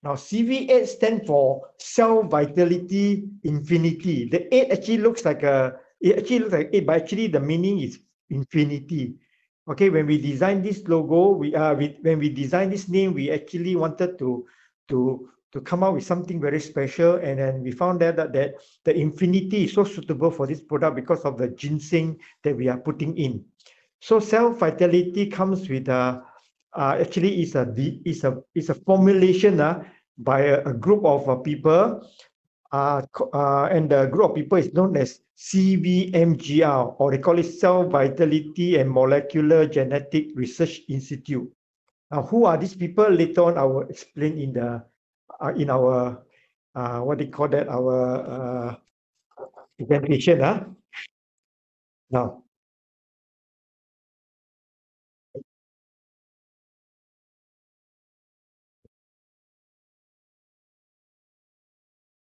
Now, CV8 stands for cell vitality infinity. The 8 actually looks like it actually looks like 8, but actually the meaning is infinity. Okay, when we designed this logo, when we designed this name, we actually wanted to come up with something very special, and then we found out that the infinity is so suitable for this product because of the ginseng that we are putting in. So cell vitality comes with actually is a formulation by a group of people, and the group of people is known as CVMGR, or they call it Cell Vitality and Molecular Genetic Research Institute. Now, who are these people? Later on, I will explain in our what they call that, our presentation. Now,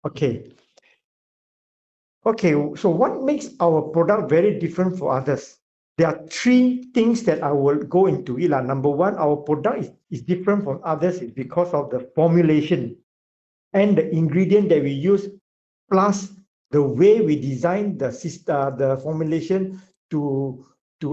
okay. Okay, so what makes our product very different for others? There are three things that I will go into it. Number one, our product is different from others is because of the formulation and the ingredient that we use, plus the way we design the system, the formulation to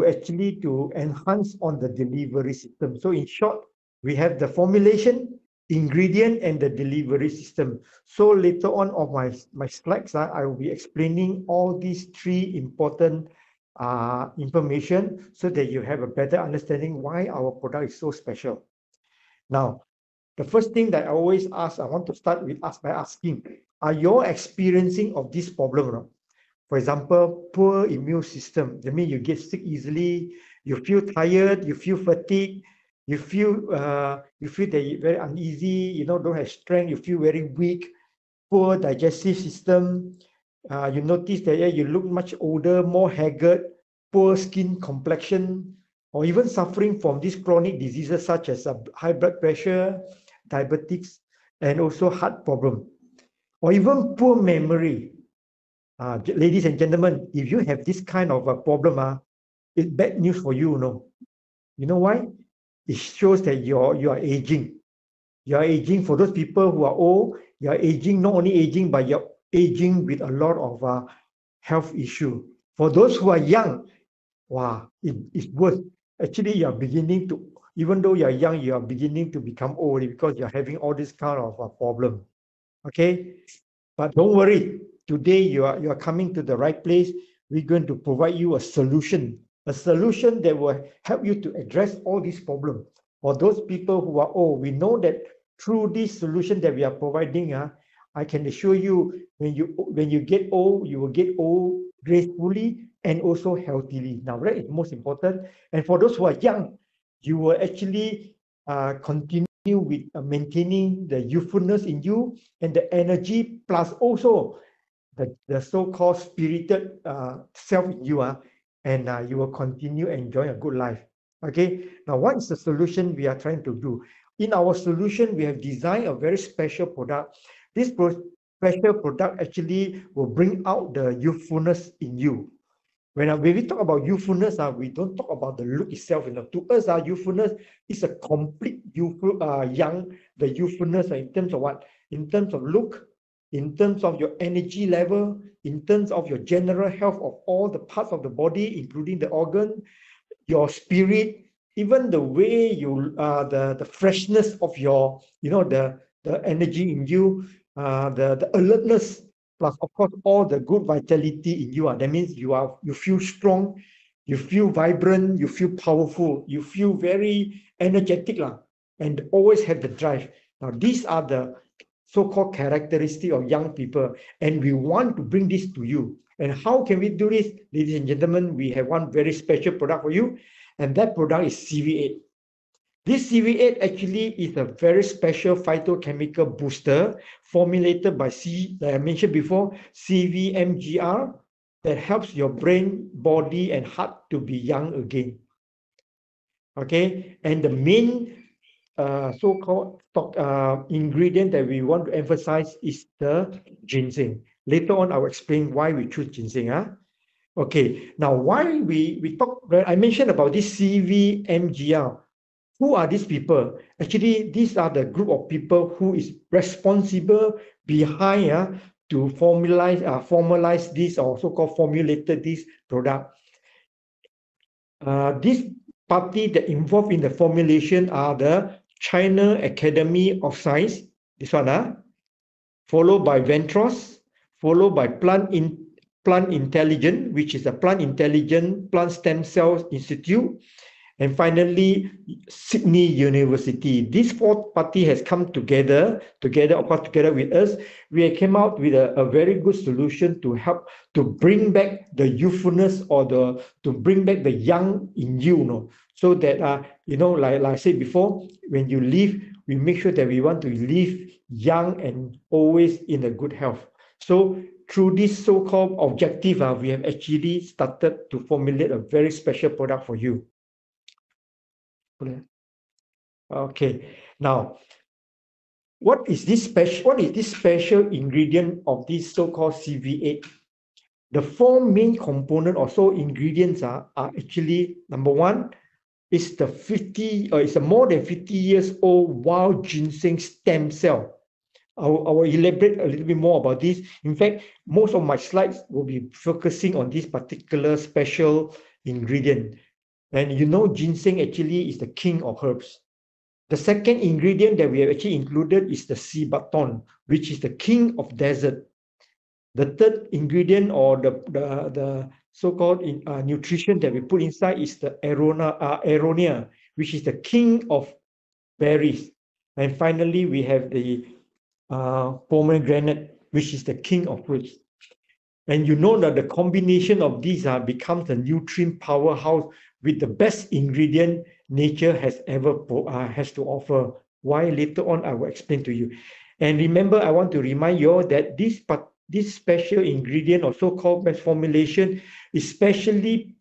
actually to enhance on the delivery system. So in short, we have the formulation, ingredient, and the delivery system. So later on of my slides, I will be explaining all these three important information so that you have a better understanding why our product is so special. Now, the first thing that I always ask, I want to start with by asking, are you experiencing of this problem? For example, poor immune system. That means you get sick easily, you feel tired, you feel fatigued, you feel that you're very uneasy, don't have strength, you feel very weak, poor digestive system. You notice that you look much older, more haggard, poor skin complexion, or even suffering from these chronic diseases such as high blood pressure, diabetics, and also heart problem, or even poor memory. Ladies and gentlemen, if you have this kind of a problem, it's bad news for you. You know why? It shows that you are aging. You are aging. For those people who are old, you are aging. Not only aging, but you're aging with a lot of health issue. For those who are young, wow, it's worse. Actually, you are beginning to, even though you are young, you are beginning to become old because you're having all this kind of problem. Okay, but don't worry. Today you are coming to the right place. We're going to provide you a solution that will help you to address all these problems. For those people who are old, we know that through this solution that we are providing, I can assure you, when you get old, you will get old gracefully and also healthily. Now, that is most important. And for those who are young, you will actually continue with maintaining the youthfulness in you and the energy, plus also the so-called spirited self in you, and you will continue enjoying a good life. Okay, now what is the solution we are trying to do? In our solution, we have designed a very special product. This special product actually will bring out the youthfulness in you. When we talk about youthfulness, we don't talk about the look itself. To us, youthfulness is a complete youthful, the youthfulness in terms of what? In terms of look, in terms of your energy level, in terms of your general health of all the parts of the body, including the organ, your spirit, even the way you, the freshness of your, the energy in you, the alertness, plus of course all the good vitality in you. That means you feel strong, you feel vibrant, you feel powerful, you feel very energetic, and always have the drive. Now these are the so-called characteristic of young people, and we want to bring this to you. And how can we do this? Ladies and gentlemen, we have one very special product for you, and that product is CV8. This CV8 actually is a very special phytochemical booster formulated by like I mentioned before, CVMGR, that helps your brain, body, and heart to be young again. Okay, and the main so-called ingredient that we want to emphasize is the ginseng. Later on, I will explain why we choose ginseng. Okay, now why we talk, I mentioned about this CVMGR. Who are these people? Actually, these are the group of people who is responsible behind to formalize this, or so-called formulated this product. This party that involved in the formulation are the China Academy of Science, this one, followed by Vantros, followed by Plant Intelligence, which is a Plant Intelligence Plant Stem Cells Institute, and finally Sydney University. This fourth party has come together with us. We came out with a very good solution to help to bring back the youthfulness, or to bring back the young in you, so that like I said before, when you live, we make sure that we want to live young and always in a good health. So through this so-called objective, we have actually started to formulate a very special product for you. Okay, now what is this special ingredient of this so-called CV8? The four main components or so ingredients are actually, number one is it's a more than 50 years old wild ginseng stem cell. I will elaborate a little bit more about this. In fact, most of my slides will be focusing on this particular special ingredient. And ginseng actually is the king of herbs. The second ingredient that we have actually included is the sea buckthorn, which is the king of desert. The third ingredient, or the so-called nutrition that we put inside, is the aronia, which is the king of berries. And finally, we have the pomegranate, which is the king of fruits. And you know that the combination of these becomes a nutrient powerhouse with the best ingredient nature has ever has to offer. Why? Later on, I will explain to you. And remember, I want to remind you all that this special ingredient, or so-called best formulation, is specially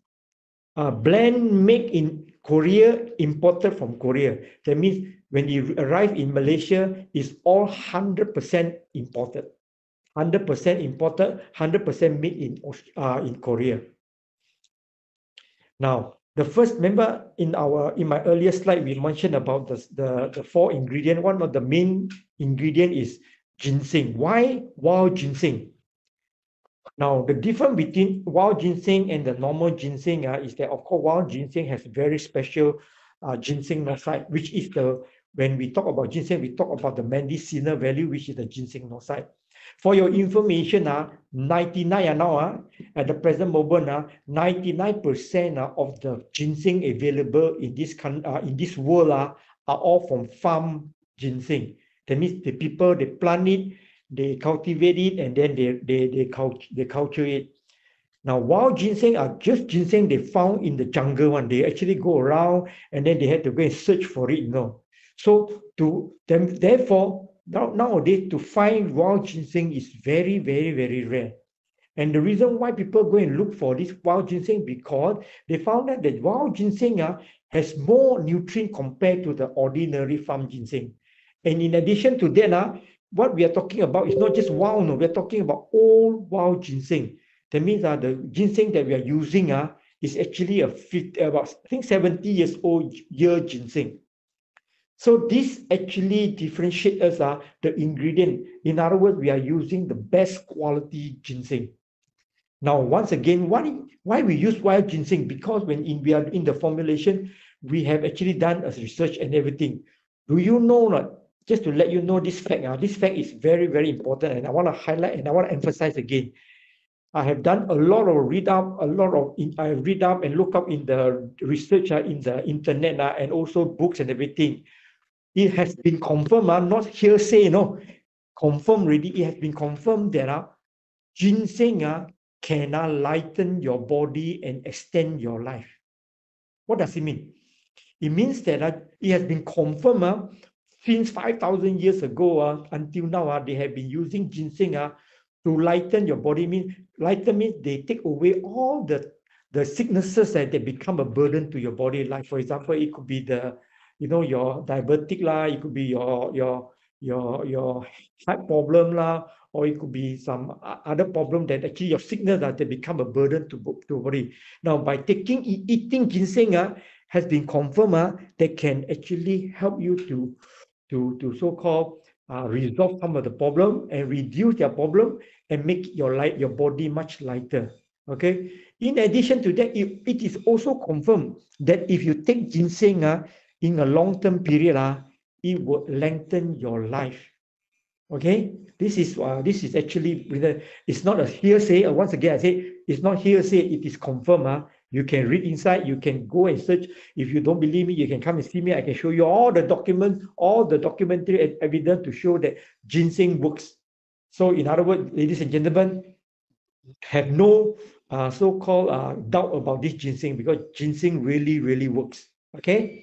blend made in Korea, imported from Korea. That means when you arrive in Malaysia, it's all 100% imported. 100% imported, 100% made in Korea. Now, the first, remember in my earlier slide, we mentioned about the four ingredients. One of the main ingredient is ginseng. Why wild ginseng? Now, the difference between wild ginseng and the normal ginseng is that, of course, wild ginseng has very special ginseng nosite, which is when we talk about ginseng, we talk about the medicinal value, which is the ginseng nosite. For your information, 99 now, at the present moment, 99% of the ginseng available in this world are all from farm ginseng. That means the people, they plant it, they cultivate it, and then they culture it. Now, wild ginseng are just ginseng they found in the jungle one. They actually go around and then they had to go and search for it, So therefore, nowadays to find wild ginseng is very, very, very rare. And the reason why people go and look for this wild ginseng, because they found out that wild ginseng has more nutrient compared to the ordinary farm ginseng. And in addition to that, what we are talking about is not just wild, we are talking about old wild ginseng. That means the ginseng that we are using is actually about, I think, 70 years old ginseng. So this actually differentiates us the ingredient. In other words, we are using the best quality ginseng. Now, once again, why we use wild ginseng? Because when we are in the formulation, we have actually done a research and everything. Do you know, just to let you know this fact, this fact is very, very important, and I want to highlight and I want to emphasize again. I have done a lot of read up, I read up and look up in the research in the internet and also books and everything. It has been confirmed, not hearsay, confirmed already. It has been confirmed that ginseng can lighten your body and extend your life. What does it mean? It means that it has been confirmed since 5,000 years ago until now, they have been using ginseng to lighten your body. Lighten means they take away all the sicknesses that they become a burden to your body. Like, for example, it could be your diabetic it could be your heart problem or it could be some other problem that actually your sickness they become a burden to body. Now, by eating ginseng, has been confirmed that can actually help you to so-called resolve some of the problem and reduce their problem and make your body much lighter. Okay. In addition to that, it is also confirmed that if you take ginseng in a long-term period, it will lengthen your life. Okay, this is actually, it's not a hearsay. Once again, I say it's not hearsay. It is confirmed. You can read inside. You can go and search. If you don't believe me, you can come and see me. I can show you all the documents, all the documentary evidence to show that ginseng works. So, in other words, ladies and gentlemen, have no so-called doubt about this ginseng, because ginseng really, really works. Okay.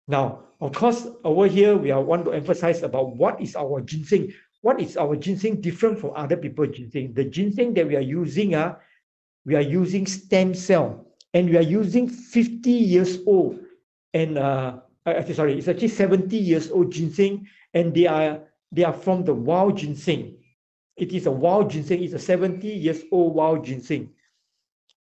Now, of course, over here, we want to emphasize about what is our ginseng. What is our ginseng different from other people's ginseng? The ginseng that we are using stem cell, and we are using 50 years old. And sorry, it's actually 70 years old ginseng, and they are from the wild ginseng. It is a wild ginseng. It's a 70 years old wild ginseng.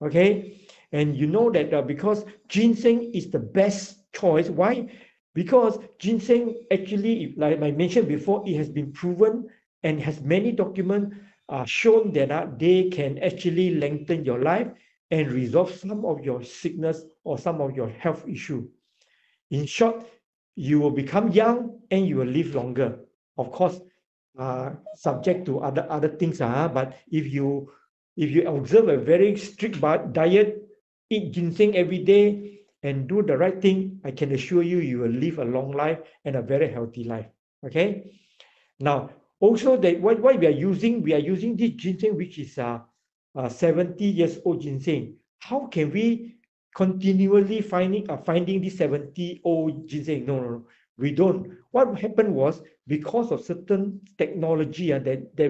Okay, and you know that because ginseng is the best choice. Why? Because ginseng actually, like I mentioned before, it has been proven and has many documents shown that they can actually lengthen your life and resolve some of your sickness or some of your health issue. In short, you will become young and you will live longer. Of course, subject to other things, but if you observe a very strict diet, eat ginseng every day, and do the right thing, I can assure you, you will live a long life and a very healthy life. Okay. Now, also that why we are using this ginseng, which is 70 years old ginseng. How can we continually finding this 70-old ginseng? No, we don't. What happened was, because of certain technology that the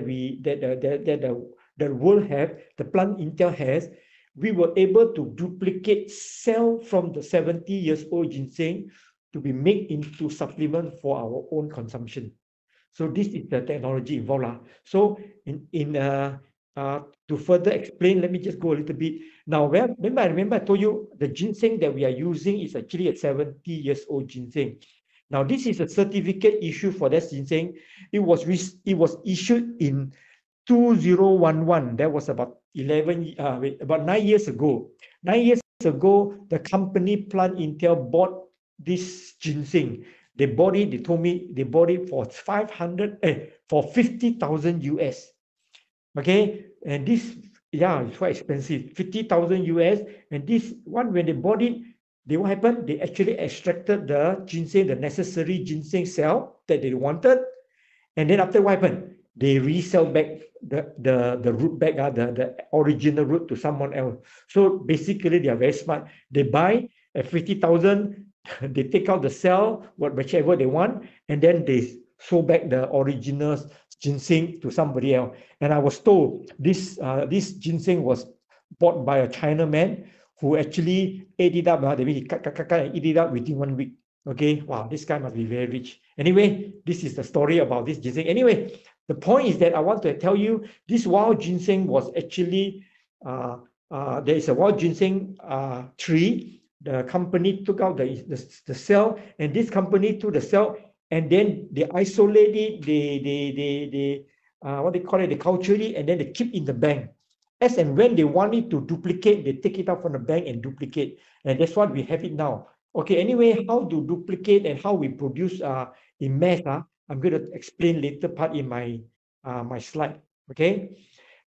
world have, the PLANTEL has, we were able to duplicate cell from the 70 years old ginseng to be made into supplement for our own consumption. So this is the technology involved. So to further explain, let me just go a little bit. Now, remember I told you the ginseng that we are using is actually a 70 years old ginseng. Now, this is a certificate issue for that ginseng. It was issued in 2011. That was about 9 years ago. 9 years ago, the company PLANTEL bought this ginseng. They bought it. They told me they bought it for for 50,000 US. Okay, and this, yeah, it's quite expensive, 50,000 US. And this one, when they bought it, what happened? They actually extracted the ginseng, the necessary ginseng cell that they wanted, and then after, what happened? They resell back the root back, the original root, to someone else. So basically, they are very smart. They buy at 50,000. They take out the cell, whichever they want, and then they sold back the original ginseng to somebody else. And I was told this ginseng was bought by a Chinaman who actually ate it up. He eat it up within 1 week. Okay, wow, this guy must be very rich. Anyway, this is the story about this ginseng. Anyway, the point is that I want to tell you, this wild ginseng was actually there is a wild ginseng tree. The company took out the cell, and this company took the cell, and then they isolate it, they what they call it, they culture it, and then they keep in the bank. As and when they want it to duplicate, they take it out from the bank and duplicate. And that's what we have it now. Okay, anyway, how to duplicate and how we produce in mass, I'm going to explain later part in my my slide. Okay,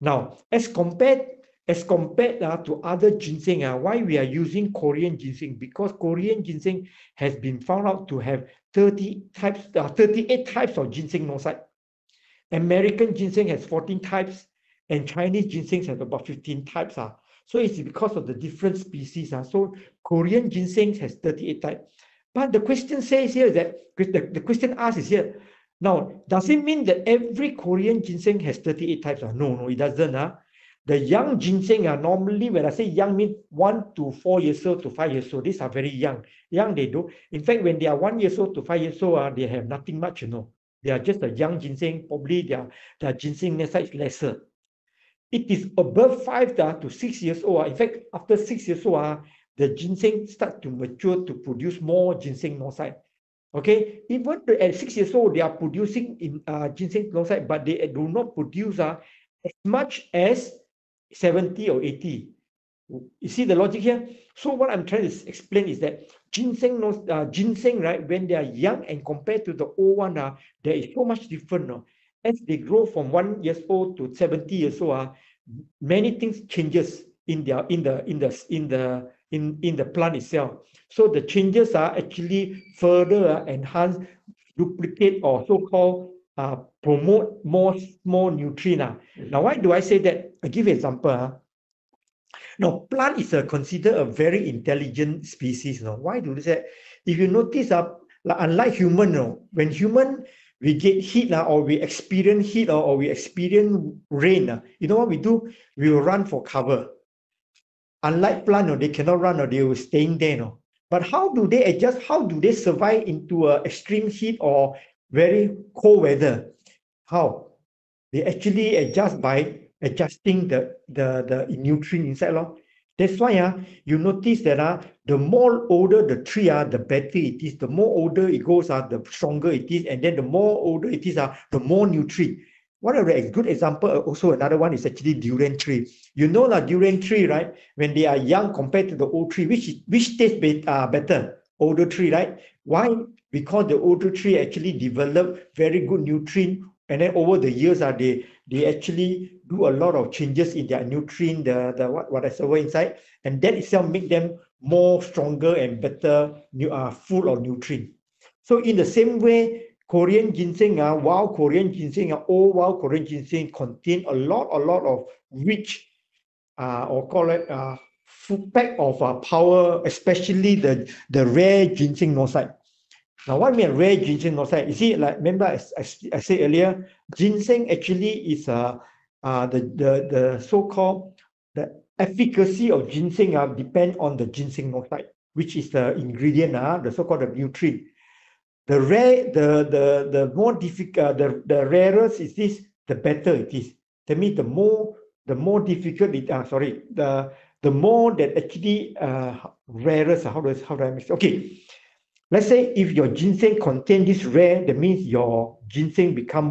now as compared to other ginseng, why we are using Korean ginseng? Because Korean ginseng has been found out to have 38 types of ginseng nosite. American ginseng has 14 types, and Chinese ginseng has about 15 types. So it's because of the different species. So Korean ginseng has 38 types. But the question says here that the question asked is here. Now, does it mean that every Korean ginseng has 38 types? No, it doesn't. The young ginseng are normally, when I say young, mean 1 to 4 years old to 5 years old. These are very young. Young, they do. In fact, when they are 1 year old to 5 years old, they have nothing much, They are just a young ginseng. Probably their ginseng size is lesser. It is above 5 to 6 years old. In fact, after 6 years old, the ginseng start to mature to produce more ginseng noside. Okay, even at 6 years old, they are producing in ginseng noside, but they do not produce as much as 70 or 80. You see the logic here? So what I'm trying to explain is that ginseng, right, when they are young and compared to the old one, there is so much different. As they grow from 1 years old to 70 years old, many things changes in the plant itself. So the changes are actually further enhance, duplicate, or so-called promote more nutrient. Now, why do I say that? I give you an example. Now, plant is considered a very intelligent species. Why do this? If you notice, unlike human, when human we get heat or we experience heat or we experience rain, you know what we do? We will run for cover. Unlike plant, they cannot run or they will staying there. But how do they adjust? How do they survive into extreme heat or very cold weather? How? They actually adjust by adjusting the nutrient inside. That's why you notice that the more older the tree, the better it is. The more older it goes, the stronger it is. And then the more older it is, the more nutrient. One of the good example, also another one is actually durian tree. You know the durian tree, right? When they are young compared to the old tree, which tastes better? Older tree, right? Why? Because the older tree actually develop very good nutrient, and then over the years, they actually do a lot of changes in their nutrient, whatever inside, and that itself make them more stronger and better, full of nutrient. So in the same way, Korean ginseng, wild Korean ginseng, old wild Korean ginseng contain a lot of rich, or call it food pack of power, especially the rare ginseng noside. Now, what I mean rare ginseng noside? You see, like remember I said earlier, ginseng actually is the so-called the efficacy of ginseng depend on the ginseng noside, which is the ingredient, the so-called the nutrient. The rare, the more difficult, the rarest is this, the better it is. That means the more difficult it the more that actually rarest. How do I make? Okay, let's say if your ginseng contain this rare, that means your ginseng become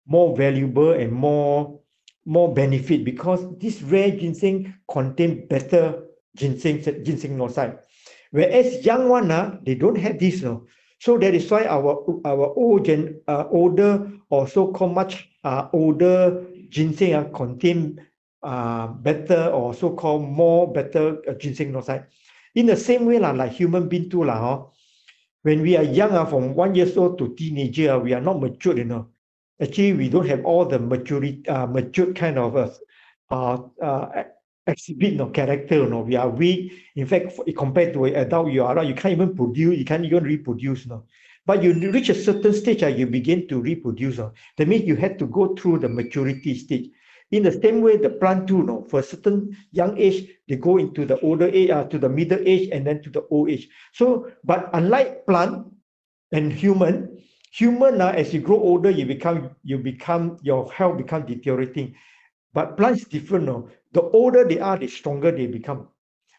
more valuable and more benefit, because this rare ginseng contain better ginseng noside. Whereas young one, they don't have this. So that is why our older or so-called much older ginseng contain better or so-called more better ginseng noside. In the same way, like human being too, when we are young, from 1 year old to teenager, we are not matured, Actually, we don't have all the matured kind of exhibit character. We are weak. In fact, compared to an adult, you can't even produce, you can't even reproduce. But you reach a certain stage, you begin to reproduce. That means you have to go through the maturity stage. In the same way, the plant too, for a certain young age, they go into the older age, to the middle age, and then to the old age. So, but unlike plant and human, as you grow older, your health becomes deteriorating. But plants different. The older they are, the stronger they become.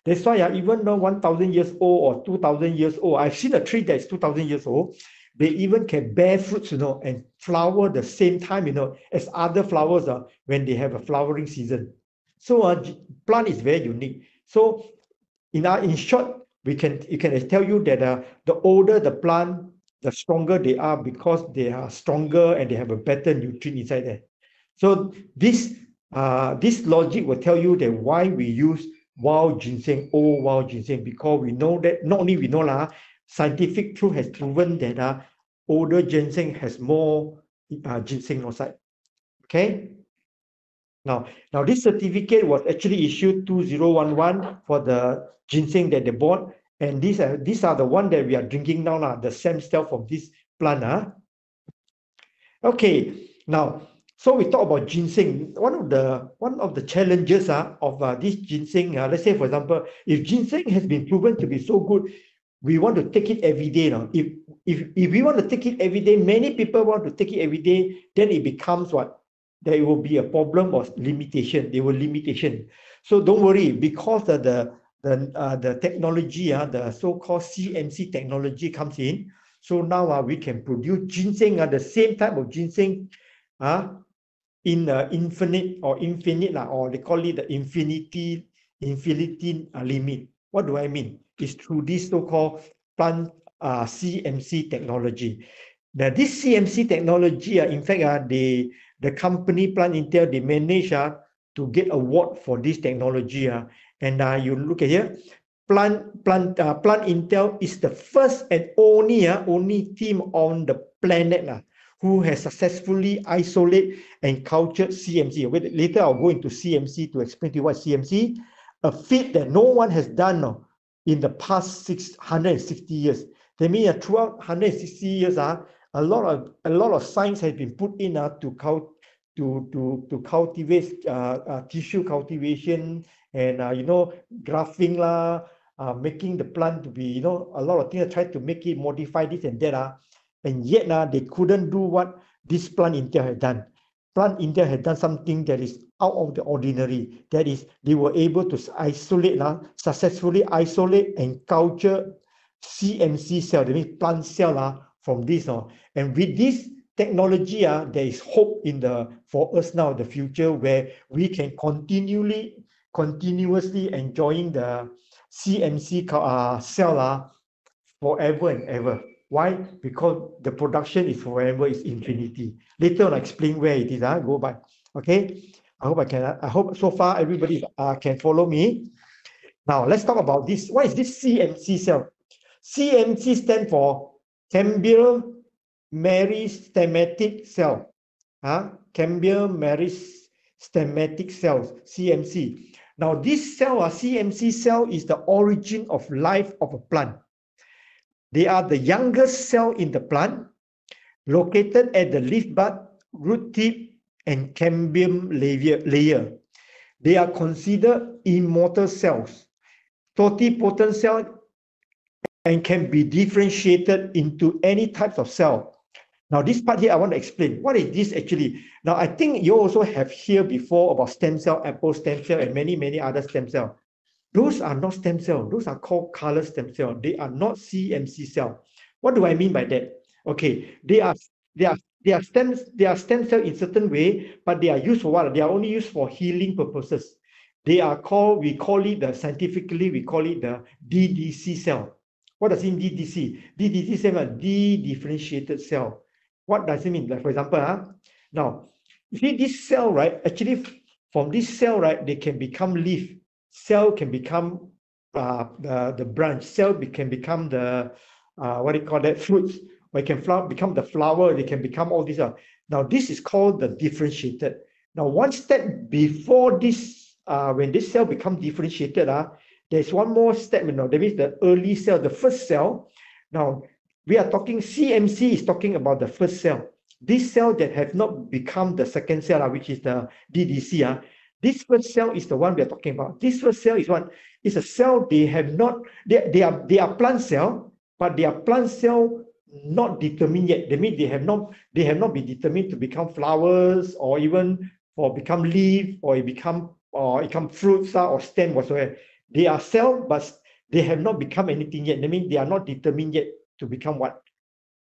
That's why even though 1,000 years old or 2,000 years old, I've seen a tree that is 2,000 years old. They even can bear fruits, and flower the same time, as other flowers when they have a flowering season. So plant is very unique. So in short, you can tell you that the older the plant, the stronger they are, because they are stronger and they have a better nutrient inside there. So this logic will tell you that why we use wild ginseng, old wild ginseng, because we know that not only we know scientific truth has proven that older ginseng has more ginseng noside. Okay. Now this certificate was actually issued 2011 for the ginseng that they bought, and these are the one that we are drinking now, the stem cell from this plant. Okay, now so we talk about ginseng. One of the challenges of this ginseng, let's say for example, if ginseng has been proven to be so good, we want to take it every day now. If we want to take it every day, many people want to take it every day, then it becomes what? There will be a problem of limitation. There will limitation. So don't worry, because the technology, the so-called CMC technology comes in. So now we can produce ginseng, the same type of ginseng in infinite, or they call it the infinity limit. What do I mean? It's through this so-called plant CMC technology. Now, this CMC technology, in fact, the company PLANTEL, they managed to get award for this technology. And you look at here, PLANTEL is the first and only team on the planet who has successfully isolated and cultured CMC. Later, I'll go into CMC to explain to you what CMC, a feat that no one has done in the past 660 years. That means throughout 160 years, a lot of science has been put in to cultivate tissue cultivation and grafting making the plant to be a lot of things, try to make it, modify this and that and yet they couldn't do what this PLANTEL had done. PLANTEL had done something that is out of the ordinary. That is, they were able to successfully isolate and culture CMC cell, that means plant cell from this. And with this technology, there is hope for us now, the future, where we can continuously enjoying the CMC cell forever and ever. Why? Because the production is forever, is infinity. Later on, I'll explain where it is. Go by. Okay. I hope so far everybody can follow me. Now let's talk about this. What is this CMC cell? CMC stands for cambial meristematic cell. Cambial meristematic cells, CMC. Now this cell, CMC cell, is the origin of life of a plant. They are the youngest cell in the plant, located at the leaf bud, root tip, and cambium layer. They are considered immortal cells, totipotent cells, and can be differentiated into any types of cell. Now, this part here, I want to explain. What is this actually? Now, I think you also have heard before about stem cell, apple stem cell, and many other stem cells. Those are not stem cells. Those are called color stem cells. They are not CMC cells. What do I mean by that? Okay, they are stem cells in certain way, but they are used for what? They are only used for healing purposes. Scientifically, we call it the DDC cell. What does it mean, DDC? DDC cell is de-differentiated cell. What does it mean? Like, for example, now, you see this cell, right? Actually, from this cell, right, they can become leaf. Cell can become the branch. Cell can become the fruits. Or it can become the flower. They can become all these. Now this is called the differentiated. Now one step before this, when this cell becomes differentiated, there's one more step. That means the early cell, the first cell. Now we are talking CMC is talking about the first cell. This cell that have not become the second cell, which is the DDC. This first cell is the one we are talking about. This first cell is what? It's a cell they have not, they are plant cell, but they are plant cell not determined yet. That means they have not been determined to become flowers or even or become leaf or become fruits or stem whatsoever. They are cell, but they have not become anything yet. That means they are not determined yet to become what?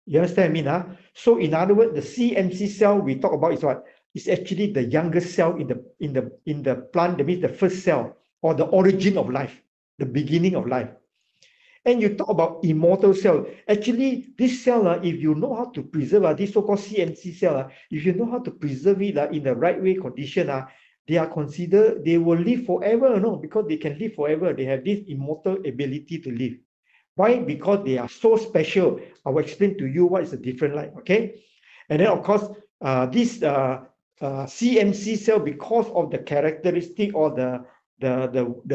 You understand what I mean? So in other words, the CMC cell we talk about is what? It's actually the youngest cell in the plant. That means the first cell or the origin of life, the beginning of life. And you talk about immortal cell. Actually, this cell, if you know how to preserve this so-called CMC cell, if you know how to preserve it in the right way condition, they are considered, they will live forever, because they can live forever. They have this immortal ability to live. Why? Because they are so special. I will explain to you what is the difference like, okay? And then, of course, this CMC cell, because of the characteristic or the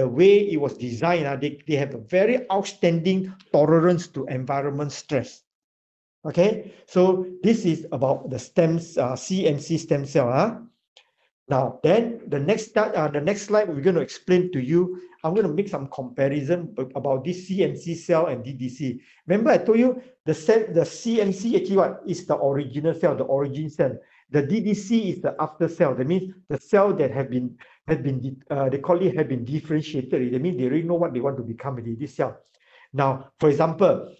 way it was designed, they have a very outstanding tolerance to environment stress. Okay, so this is about the CMC stem cell. Now, then the next slide, we're going to explain to you. I'm going to make some comparison about this CMC cell and DDC. Remember, I told you the CMC actually what is the original cell, the origin cell. The DDC is the after cell. That means the cell that have been they call it have been differentiated. That means they already know what they want to become in this cell. Now, for example,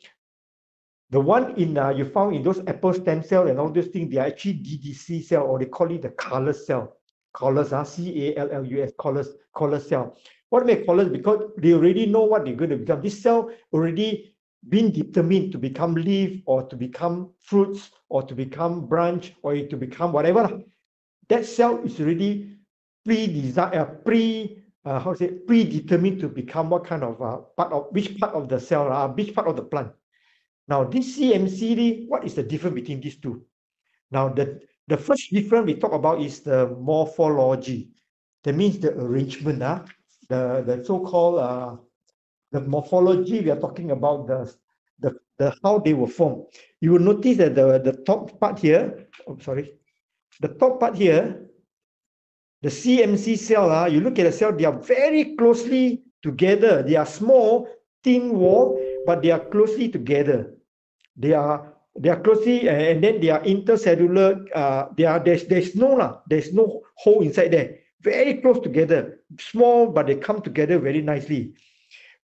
the one in you found in those apple stem cell and all those things, they are actually DDC cell, or they call it the callus cell. Callus, C-A-L-L-U-S, callus cell. What make callus? Because they already know what they're going to become. This cell already been determined to become leaf, or to become fruits, or to become branch, or to become whatever. That cell is already predetermined to become what kind of which part of the cell, which part of the plant. Now, this CMC, what is the difference between these two? Now, the first difference we talk about is the morphology. That means the arrangement, the so-called the morphology. We are talking about the how they were formed. You will notice that the top part here, the top part here, the CMC cell, you look at the cell, they are very closely together. They are small, thin wall, but they are closely together. They are closely, and then they are intercellular. There's no hole inside there. Very close together, small, but they come together very nicely.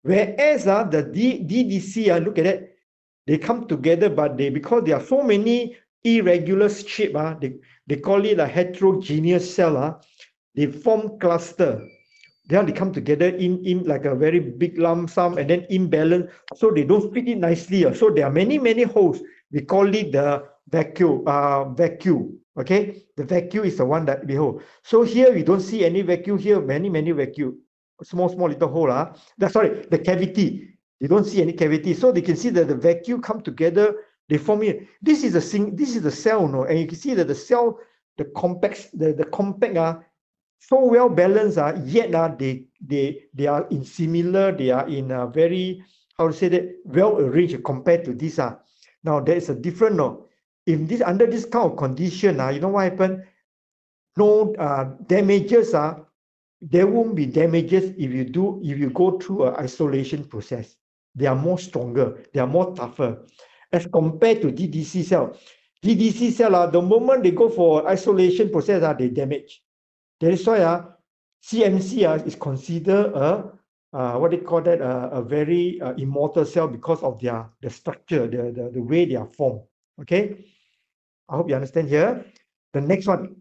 Whereas the DDC, look at that, they come together, but because there are so many irregular shape, they call it a heterogeneous cell. They form cluster. They come together in like a very big lump sum, and then imbalance, so they don't fit it nicely. So there are many holes. We call it the vacuum. Okay, the vacuum is the one that we hold. So here we don't see any vacuum. Here many vacuum, small little hole. Sorry, the cavity. You don't see any cavity, so they can see that the vacuum come together. They form it. This is the cell, no, and you can see that the cell, the compact, so well balanced, yet they are in similar, they are in a very, how to say that, well arranged compared to this. Now there is a difference, no. If this under this kind of condition, you know what happened? No damages, there won't be damages if you go through an isolation process. They are more stronger, they are more tougher as compared to DDC cell. DDC cell, the moment they go for isolation process, they damage. That is why CMC is considered what they call that, a very immortal cell, because of the structure, the way they are formed. Okay, I hope you understand here. The next one,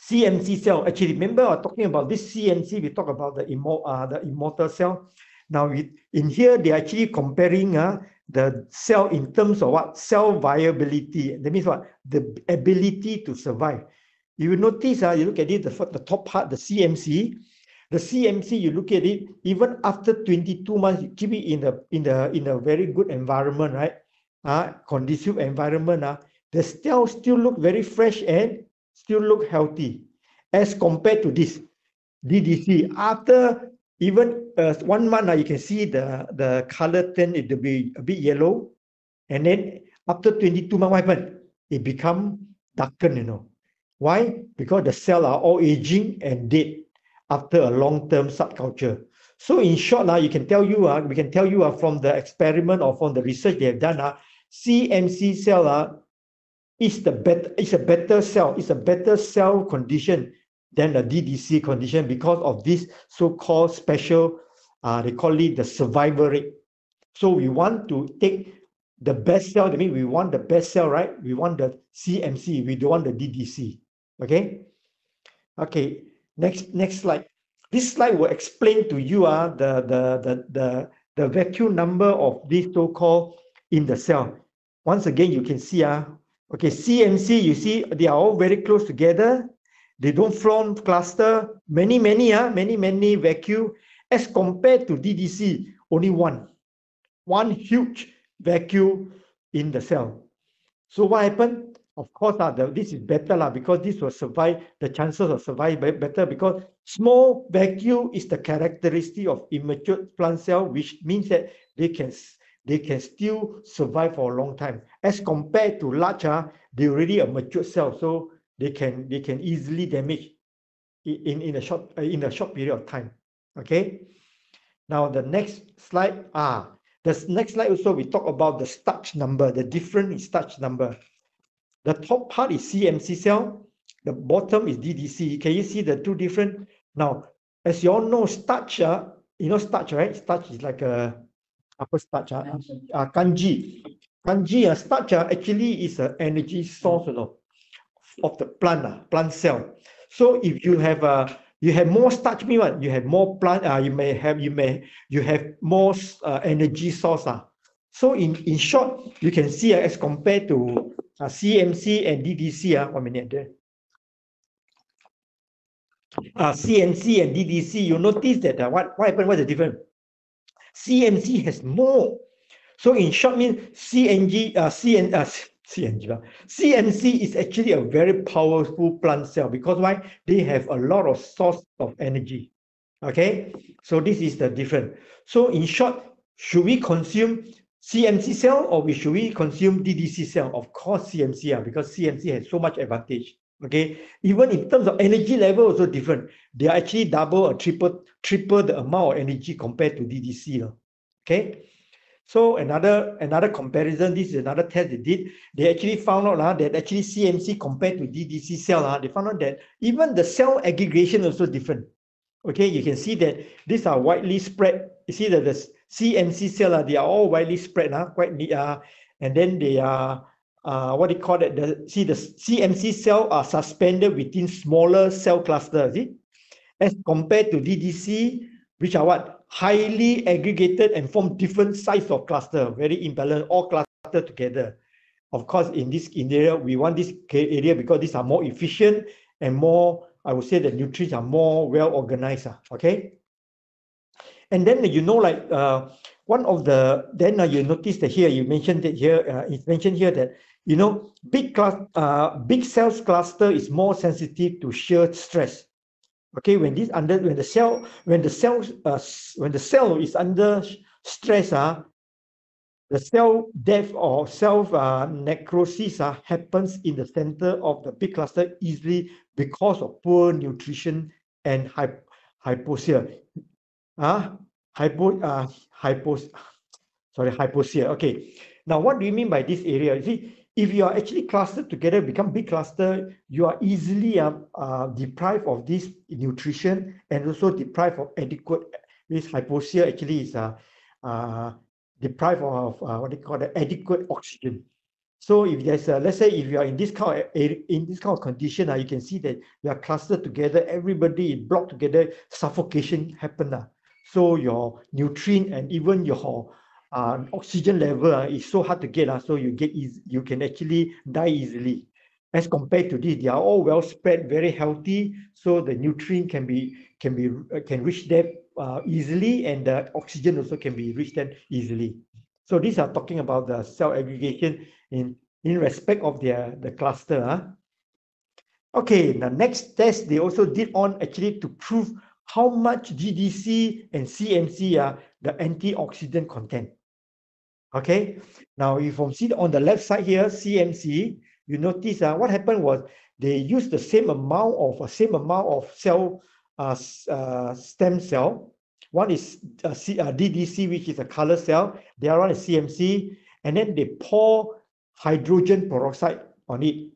CMC cell. Actually, remember talking about this CMC, we talk about the immortal cell. Now in here, they are actually comparing the cell in terms of what? Cell viability. That means what? The ability to survive. You will notice, you look at it, the top part, the CMC. The CMC, you look at it, even after 22 months, you keep it in a very good environment, right? Conducive environment. The cell still look very fresh and still look healthy, as compared to this DDC. After even 1 month, you can see the color tend it to be a bit yellow, and then after 22 months, what happened? It become darkened, you know. Why? Because the cells are all aging and dead after a long-term subculture. So in short, we can tell you from the experiment or from the research they have done, CMC cell is a better cell. It's a better cell condition than the DDC condition, because of this so-called special, they call it the survival rate. So we want to take the best cell. I mean, we want the best cell, right? We want the CMC. We don't want the DDC. Okay. Next slide. This slide will explain to you the vacuum number of this so-called in the cell. Once again, you can see okay, CMC, you see they are all very close together. They don't form cluster. Many vacuum, as compared to DDC, only one huge vacuum in the cell. So what happened? Of course, this is better because this will survive. The chances of survival better, because small vacuum is the characteristic of immature plant cell, which means that they can still survive for a long time. As compared to large, they already a mature cell, so they can easily damage in a short period of time. Okay. Now the next slide. The next slide also we talk about the starch number, the different starch number. The top part is CMC cell, the bottom is DDC. Can you see the two different? Now, as you all know, starch, you know starch, right? Starch is like a upper starch, kanji. Kanji, starch actually is an energy source, you know, of the plant cell. So if you have more starch, mean what? You have more plant. You have more energy source. So in short, you can see as compared to CMC and DDC. 1 minute there. CMC and DDC, you notice that what happened? What's the difference? CMC has more. So in short, means CMC is actually a very powerful plant cell because why? They have a lot of source of energy. Okay, so this is the difference. So in short, should we consume CMC cell or should we consume DDC cell? Of course, CMC, because CMC has so much advantage. Okay, even in terms of energy level, also different. They are actually double or triple the amount of energy compared to DDC. Okay. So another comparison, this is another test they did. They actually found out that actually CMC compared to DDC cell, they found out that even the cell aggregation also different. Okay, you can see that these are widely spread. You see that the CMC cell, they are all widely spread, quite neat, and then they are what do you call it? The CMC cell are suspended within smaller cell clusters. See, as compared to DDC, which are what? Highly aggregated and form different size of cluster, very imbalanced, all clustered together. Of course, in this area, we want this area because these are more efficient and more, I would say the nutrients are more well organized. Okay. And then you know, like one of the, then you notice that here, you mentioned that here, it's mentioned here that, you know, big cells cluster is more sensitive to shear stress. Okay, when the cell is under stress, the cell death or cell necrosis happens in the center of the big cluster easily because of poor nutrition and hypoxia. Hypoxia. Okay. Now, what do you mean by this area? You see, if you are actually clustered together, become big cluster, you are easily deprived of this nutrition and also deprived of adequate. This hypoxia actually is deprived of what they call the adequate oxygen. So if there's let's say if you are in this kind of condition, you can see that you are clustered together, everybody is blocked together, suffocation happen. So your nutrient and even your oxygen level is so hard to get. So you can actually die easily. As compared to this, they are all well spread, very healthy. So the nutrient can reach them easily, and the oxygen also can be reached them easily. So these are talking about the cell aggregation in respect of the cluster. Okay, the next test they also did on actually to prove how much DDC and CMC are the antioxidant content. Okay, now if you see on the left side here, CMC, you notice what happened was they used the same amount of cell stem cell. One is DDC, which is a color cell. The other one is CMC, and then they pour hydrogen peroxide on it,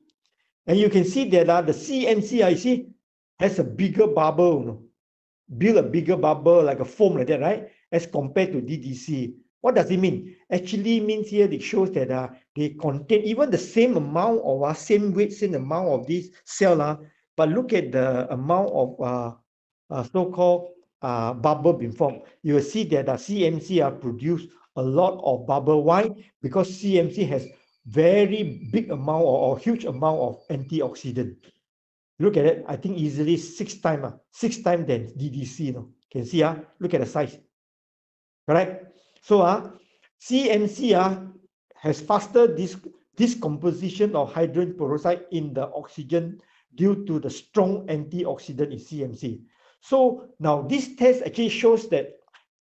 and you can see that the CMC, you see, has a bigger bubble, build a bigger bubble like a foam like that, right? As compared to DDC. What does it mean? Actually means here it shows that they contain even the same amount of same weight, same amount of this cell, but look at the amount of so-called bubble being formed. You will see that the CMC produce a lot of bubble. Why? Because CMC has very big amount or huge amount of antioxidant. Look at it. I think easily 6 times than DDC. Can see, look at the size. Correct? So CMC has faster decomposition of hydrogen peroxide in the oxygen due to the strong antioxidant in CMC. So now this test actually shows that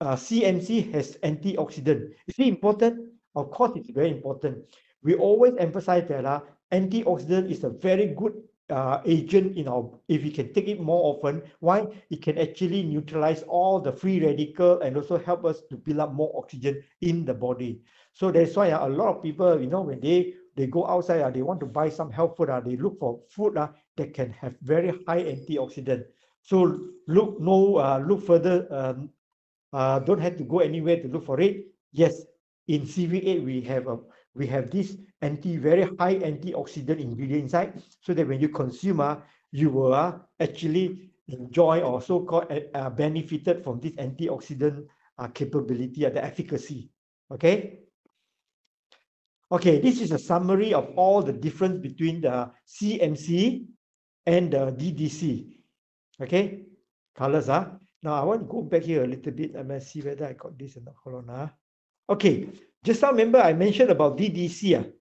CMC has antioxidant. Is it important? Of course, it's very important. We always emphasize that antioxidant is a very good agent if you can take it more often. Why? It can actually neutralize all the free radical and also help us to build up more oxygen in the body. So that's why a lot of people, when they they go outside, they want to buy some health food, they look for food that can have very high antioxidant. So look further, don't have to go anywhere to look for it. Yes, in CV8 we have this very high antioxidant ingredient inside, so that when you consume, you will actually enjoy or so-called benefited from this antioxidant capability, the efficacy. Okay. Okay, this is a summary of all the difference between the CMC and the DDC. Okay, colors. Now I want to go back here a little bit. I must see whether I got this or not. Hold on. Okay, just now remember I mentioned about DDC.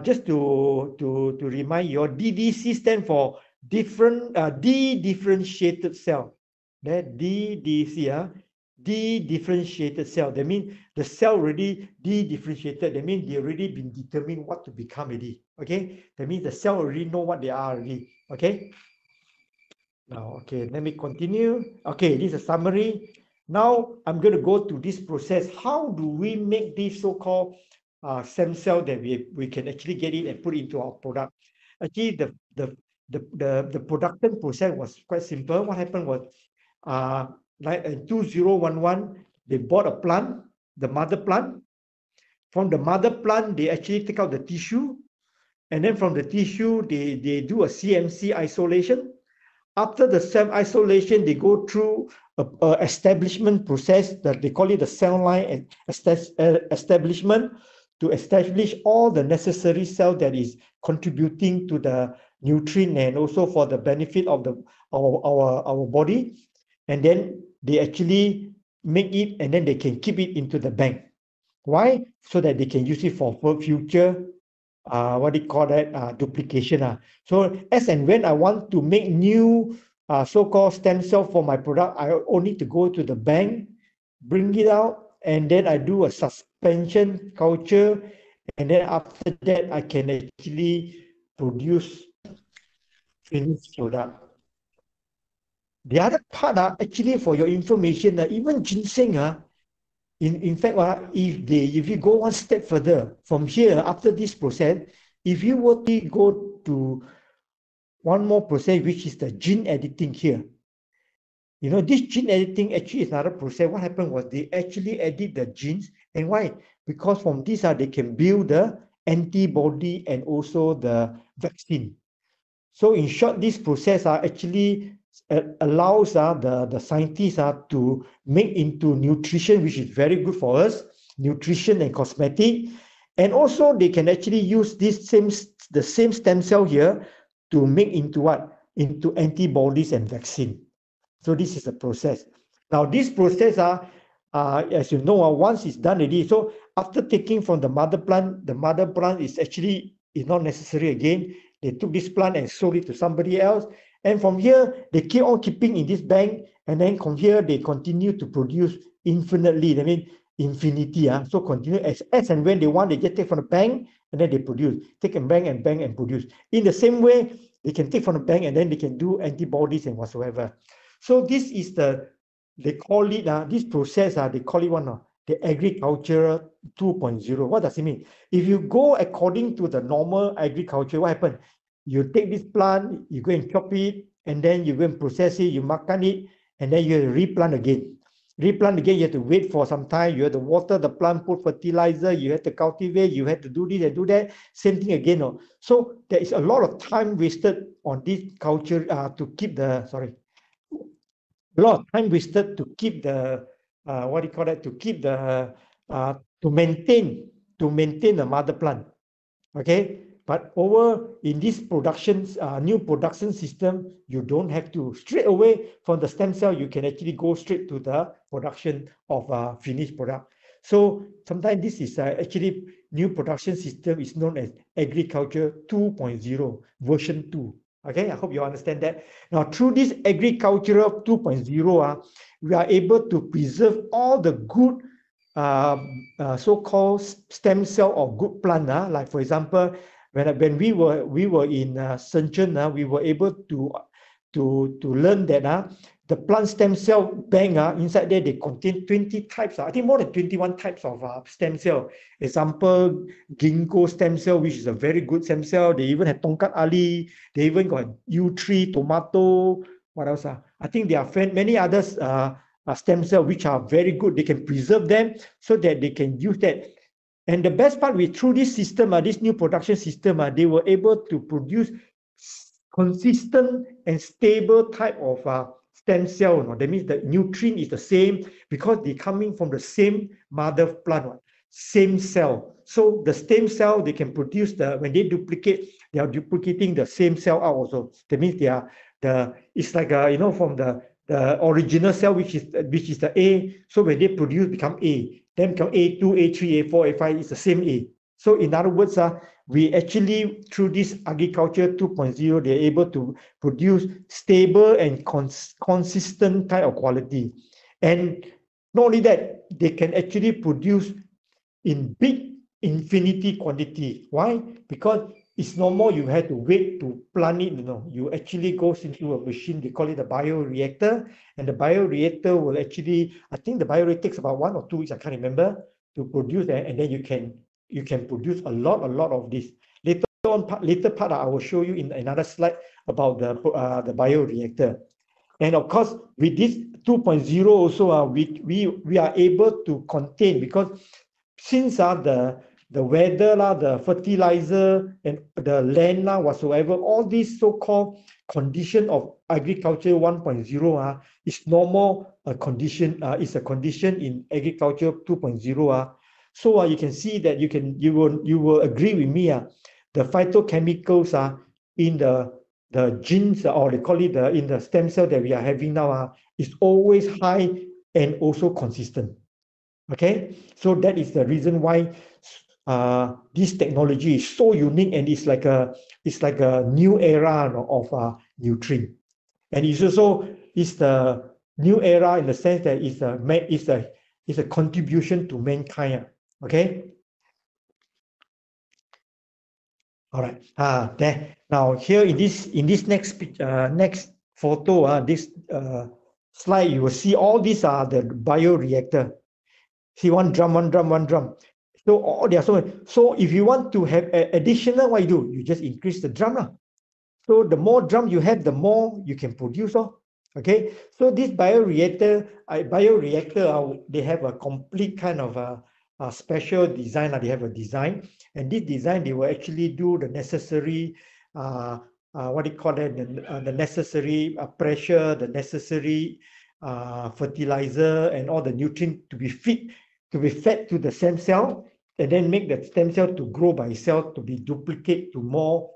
Just to remind you, DDC stand for de-differentiated cell. That DDC, de-differentiated cell. That means the cell already de-differentiated. That means they already been determined what to become already. Okay, that means the cell already know what they are already. Okay. Now, okay, let me continue. Okay, this is a summary. Now I'm going to go to this process. How do we make this so-called stem cell that we can actually get it and put into our product? Actually, the production process was quite simple. What happened was, like in 2011, they bought a plant, the mother plant. From the mother plant, they actually take out the tissue, and then from the tissue, they do a CMC isolation. After the cell isolation, they go through a establishment process that they call it the cell line establishment, to establish all the necessary cell that is contributing to the nutrient and also for the benefit of our body. And then they actually make it, and then they can keep it into the bank. Why? So that they can use it for future what do you call that, duplication. So as and when I want to make new so-called stem cell for my product, I only need to go to the bank, bring it out, and then I do a suspension culture, and then after that I can actually produce finished product. The other part, actually for your information, even ginseng, in fact, if you go one step further from here, after this process, if you were to go to one more process, which is the gene editing here. This gene editing actually is another process. What happened was they actually edit the genes. And why? Because from this, they can build the antibody and also the vaccine. So in short, this process actually allows the scientists to make into nutrition, which is very good for us, nutrition and cosmetic. And also they can actually use the same stem cell here to make into what? Into antibodies and vaccine. So this is a process. Now this process, as you know, once it's done already, so after taking from the mother plant is actually not necessary again. They took this plant and sold it to somebody else. And from here, they keep on keeping in this bank. And then from here, they continue to produce infinitely. I mean, infinity. So continue as and when they want, they just take from the bank and then they produce. Take a bank and produce. In the same way, they can take from the bank and then they can do antibodies and whatsoever. So this is they call it, this process, they call it the agriculture 2.0. What does it mean? If you go according to the normal agriculture, what happens? You take this plant, you go and chop it, and then you go and process it, you makan it, and then you replant again. Replant again, you have to wait for some time, you have to water the plant, put fertilizer, you have to cultivate, you have to do this and do that, same thing again. So there is a lot of time wasted on this culture to keep the, a lot of time wasted to keep the, to maintain the mother plant. Okay, but over in this new production system, you don't have to. Straight away from the stem cell, you can actually go straight to the production of finished product. So sometimes this is actually new production system is known as agriculture 2.0 version 2. Okay, I hope you understand that. Now, through this agricultural 2.0, we are able to preserve all the good so-called stem cell or good plant. Like for example, when we were in Shenzhen, we were able to learn that the plant stem cell bank, inside there, they contain 20 types, I think more than 21 types of stem cell. Example, ginkgo stem cell, which is a very good stem cell. They even have tongkat ali. They even got U3, tomato. What else? I think there are many others stem cell which are very good. They can preserve them so that they can use that. And the best part, through this system, this new production system, they were able to produce consistent and stable type of stem cell. That means the nutrient is the same because they're coming from the same mother plant, same cell. So the stem cell, they can produce when they duplicate, they are duplicating the same cell out also. That means they are it's like from the original cell, which is the A. So when they produce, become A, then become A2, A3, A4, A5, it's the same A. So in other words, we actually, through this agriculture 2.0, they're able to produce stable and consistent kind of quality. And not only that, they can actually produce in big infinity quantity. Why? Because it's no more you have to wait to plant it, you actually goes into a machine, they call it a bioreactor, and the bioreactor will actually, I think the bioreactor takes about 1 or 2 weeks, I can't remember, to produce that, and then you can produce a lot of this. Later part, I will show you in another slide about the bioreactor. And of course, with this 2.0 also, we are able to contain, because since the weather, the fertilizer, and the land whatsoever, all these so-called condition of agriculture 1.0 is normal condition, is a condition in agriculture 2.0. So you can see that you will agree with me. The phytochemicals in the genes, or they call it in the stem cell that we are having now, is always high and also consistent. Okay, so that is the reason why this technology is so unique, and it's like a new era of nutrient, and it's also the new era in the sense that it's a contribution to mankind. Okay. All right. There. Now here in this next photo, this slide, you will see all these are the bioreactor. See, one drum. So there are so many. So if you want to have additional, what you do? You just increase the drum. So the more drum you have, the more you can produce. Okay. So this bioreactor, they have a complete kind of a special design. They have a design, and this design, they will actually do the necessary what do you call it? The necessary pressure, the necessary fertilizer, and all the nutrient to be fed to the stem cell, and then make the stem cell to grow by itself, to be duplicate to more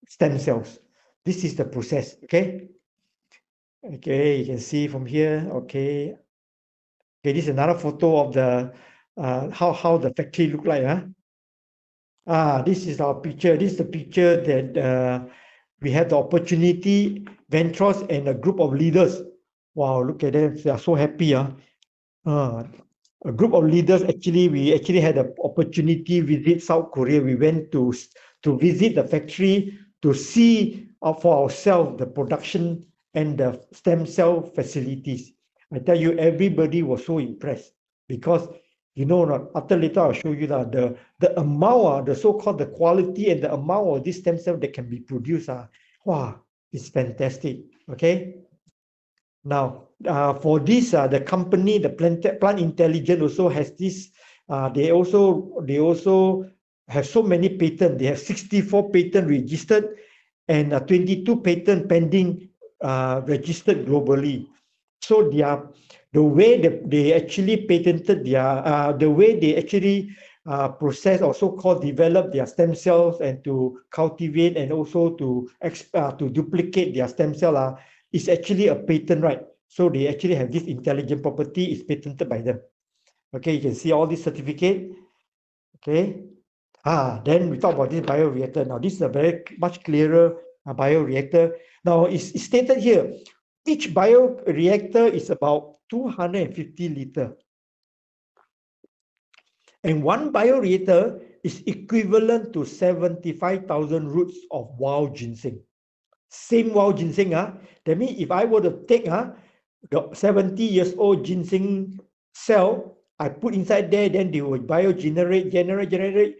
stem cells. This is the process. Okay. Okay, you can see from here. Okay. Okay, this is another photo of the how the factory look like. This is our picture. This is the picture that we had the opportunity, Vantros and a group of leaders. Wow, look at them. They are so happy. A group of leaders, we actually had the opportunity to visit South Korea. We went to visit the factory to see for ourselves the production and the stem cell facilities. I tell you, everybody was so impressed, because after later I'll show you the amount, the so-called the quality and the amount of this stem cell that can be produced. Wow, it's fantastic. Okay. Now, for this, the company, the Plant Intelligence also has this. They also have so many patents. They have 64 patents registered and 22 patents pending, registered globally. So the way that they actually patented the way they actually process, or so-called develop their stem cells, and to cultivate, and also to duplicate their stem cell is actually a patent right. So they actually have this intelligent property is patented by them. Okay, you can see all this certificate. Okay. Then we talk about this bioreactor. Now this is a very much clearer bioreactor. Now it's stated here, each bioreactor is about 250 liters. And one bioreactor is equivalent to 75,000 roots of wild ginseng. Same wild ginseng. That means if I were to take the 70 years old ginseng cell, I put inside there, then they will generate.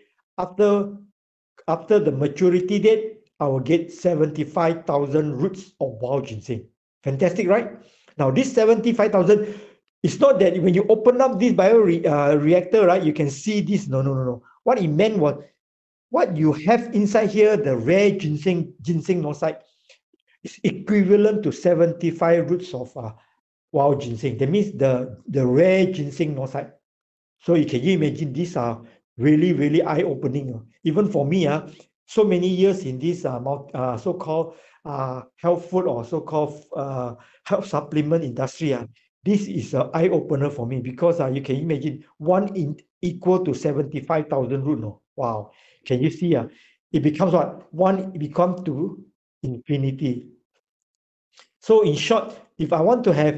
After the maturity date, I will get 75,000 roots of wild ginseng. Fantastic, right? Now, this 75,000, it's not that when you open up this reactor, right, you can see this. No. What it meant was, what you have inside here, the rare ginseng noocyte, is equivalent to 75 roots of wild ginseng. That means the rare ginseng noocyte. So you can imagine these are really, really eye-opening. Even for me, so many years in this so-called health food or so-called health supplement industry, this is an eye-opener for me, because you can imagine equal to 75,000 root. No? Wow. Can you see? It becomes what? It becomes to infinity. So in short, if I want to have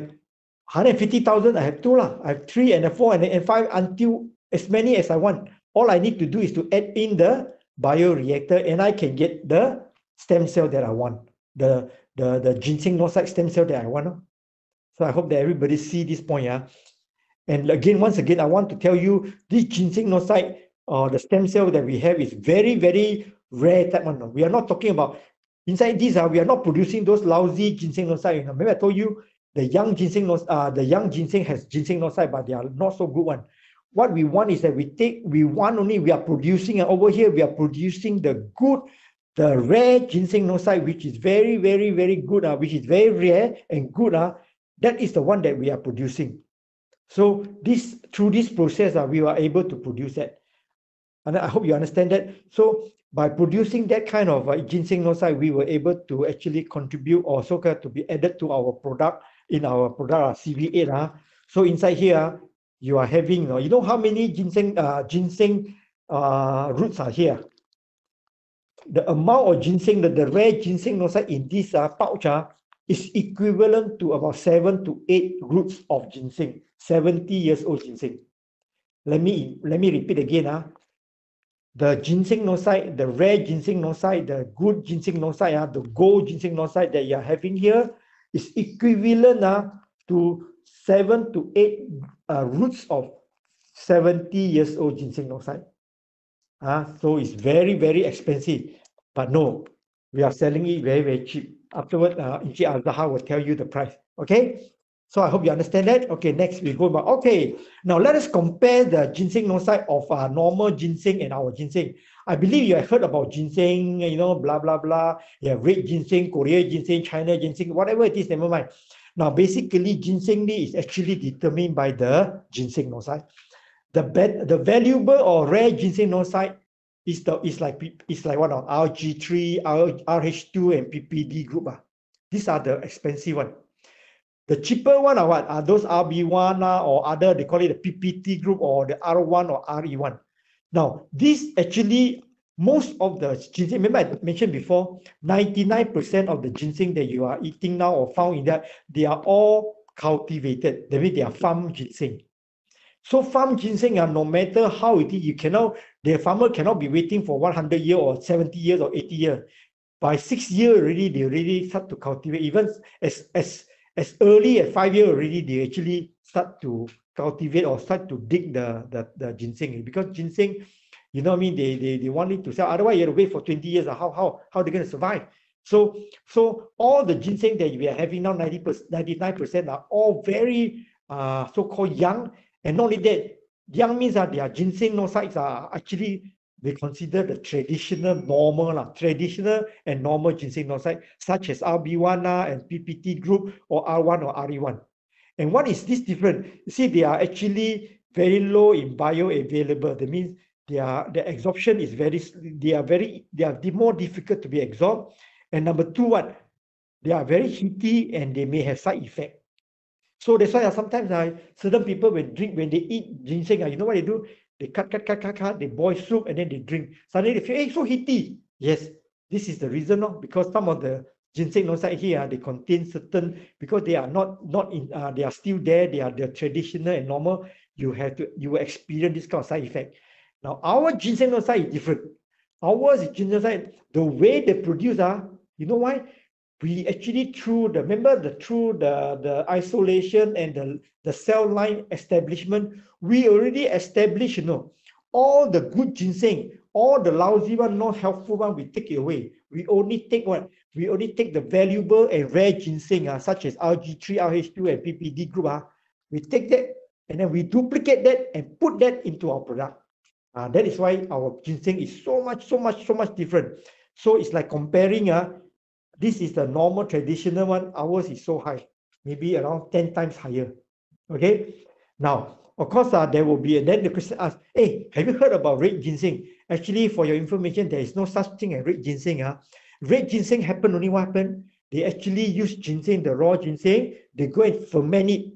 150,000, I have two lah. I have 3 and a 4 and a 5 until as many as I want. All I need to do is to add in the bioreactor, and I can get the stem cell that I want, the ginseng noocyte stem cell that I want. So I hope that everybody see this point. And again, once again, I want to tell you, this ginseng noocyte, the stem cell that we have, is very, very rare type one. We are not talking about inside this. We are not producing those lousy ginseng noocyte. Maybe I told you the young ginseng has ginseng noocyte, but they are not so good one. What we want is that we are producing over here. We are producing the rare ginseng noocyte, which is very, very, very good. Which is very rare and good. That is the one that we are producing. So through this process, we were able to produce that. And I hope you understand that. So by producing that kind of ginseng noocyte, we were able to actually contribute, or to be added to our product, in our product CV8. So inside here, you are having, you know how many ginseng roots are here? The amount of ginseng, the rare ginseng noocyte in this pouch is equivalent to about 7 to 8 roots of ginseng, 70 years old ginseng. Let me repeat again. The ginseng noocyte, the rare ginseng noocyte, the good ginseng noocyte, the gold ginseng noocyte that you are having here is equivalent to 7 to 8 roots of 70 years old ginseng noocyte. So it's very, very expensive. But no, we are selling it very, very cheap. Afterward, ENG Azahar will tell you the price. Okay? So I hope you understand that. Okay, next we go about. Okay, now let us compare the ginseng noocyte of normal ginseng and our ginseng. I believe you have heard about ginseng, blah, blah, blah. You have red ginseng, Korean ginseng, China ginseng, whatever it is, never mind. Now, basically, ginseng is actually determined by the ginseng noocyte. The valuable or rare ginseng noocyte is like what, RG3, RH2, and PPD group. These are the expensive one. The cheaper one are what? Are those RB1 or other, they call it the PPT group, or the R1 or RE1. Now, this actually, most of the ginseng, remember I mentioned before, 99% of the ginseng that you are eating now or found in that, they are all cultivated. That means they are farm ginseng. So farm ginseng, no matter how it is, the farmer cannot be waiting for 100 years or 70 years or 80 years. By 6 years already, they already start to cultivate. Even as early as 5 years already, they actually start to cultivate or start to dig the ginseng. Because ginseng, they want it to sell. Otherwise, you have to wait for 20 years. How are they going to survive? So all the ginseng that we are having now, 99% are all very so-called young. And not only that, young means that their ginseng noocytes are actually, they consider the traditional and normal ginseng noocyte, such as RB1 and PPT group, or R1 or RE1. And what is this different? You see, they are actually very low in bioavailable. That means the absorption is they are more difficult to be absorbed. And number two, they are very heaty and they may have side effect. So that's why sometimes certain people when they eat ginseng, you know what they do? They cut, they boil soup and then they drink. Suddenly they feel, hey, so heaty. Yes, this is the reason, because some of the ginseng noocyte here, they contain certain, because they are they are still there, they are the traditional and normal, you will experience this kind of side effect. Now, our ginseng noocyte is different. Ours is ginseng noocyte, the way they produce, you know why? we actually through the isolation and the cell line establishment, we already established, all the good ginseng, all the lousy one, not helpful one, we take it away. We only take what? We only take the valuable and rare ginseng, such as RG3, RH2, and PPD group. We take that and then we duplicate that and put that into our product. That is why our ginseng is so much different. So it's like comparing, this is the normal traditional one, ours is so high, maybe around 10 times higher. Okay, now of course there will be, and then the question asks, hey, have you heard about red ginseng? Actually, for your information, there is no such thing as red ginseng. Red ginseng happen only what happened? They actually use ginseng, the raw ginseng, they go and ferment it.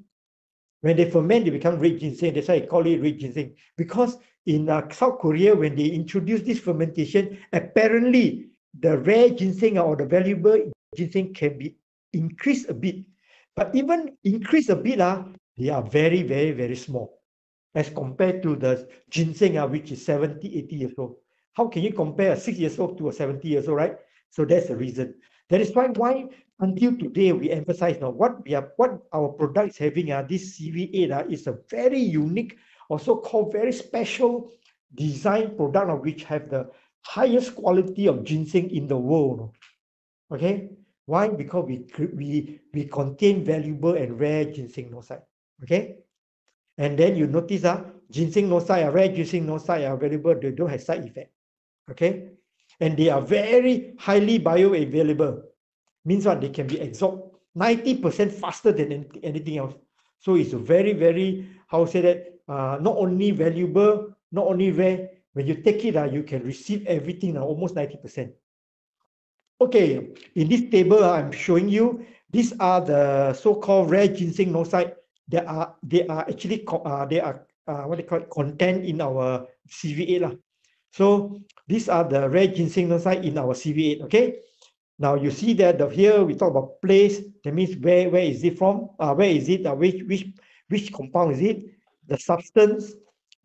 When they ferment, they become red ginseng. That's why I call it red ginseng. Because in South Korea, when they introduce this fermentation, apparently the rare ginseng or the valuable ginseng can be increased a bit. But even increase a bit, they are very, very, very small as compared to the ginseng, which is 70, 80 years old. How can you compare a 6 years old to a 70 years old, right? So that's the reason. That is why until today we emphasize now what our product is having. This CV8 is a very unique, also called very special design product, which have the highest quality of ginseng in the world. Okay, why? Because we contain valuable and rare ginseng nosite. Okay, and then you notice ginseng nosite, rare ginseng nosite are available. They don't have side effect. Okay, and they are very highly bioavailable. Means what? They can be absorbed 90% faster than anything else. So it's a very, very, how to say that, not only valuable, not only rare, when you take it, you can receive everything, almost 90%. Okay, in this table I'm showing you, these are the so-called rare ginseng nosite. They are actually what they call it, content in our CV8. So these are the rare ginseng nosite in our CV8. Okay. Now you see that here we talk about place. That means where is it from? Where is it? Which compound is it? The substance,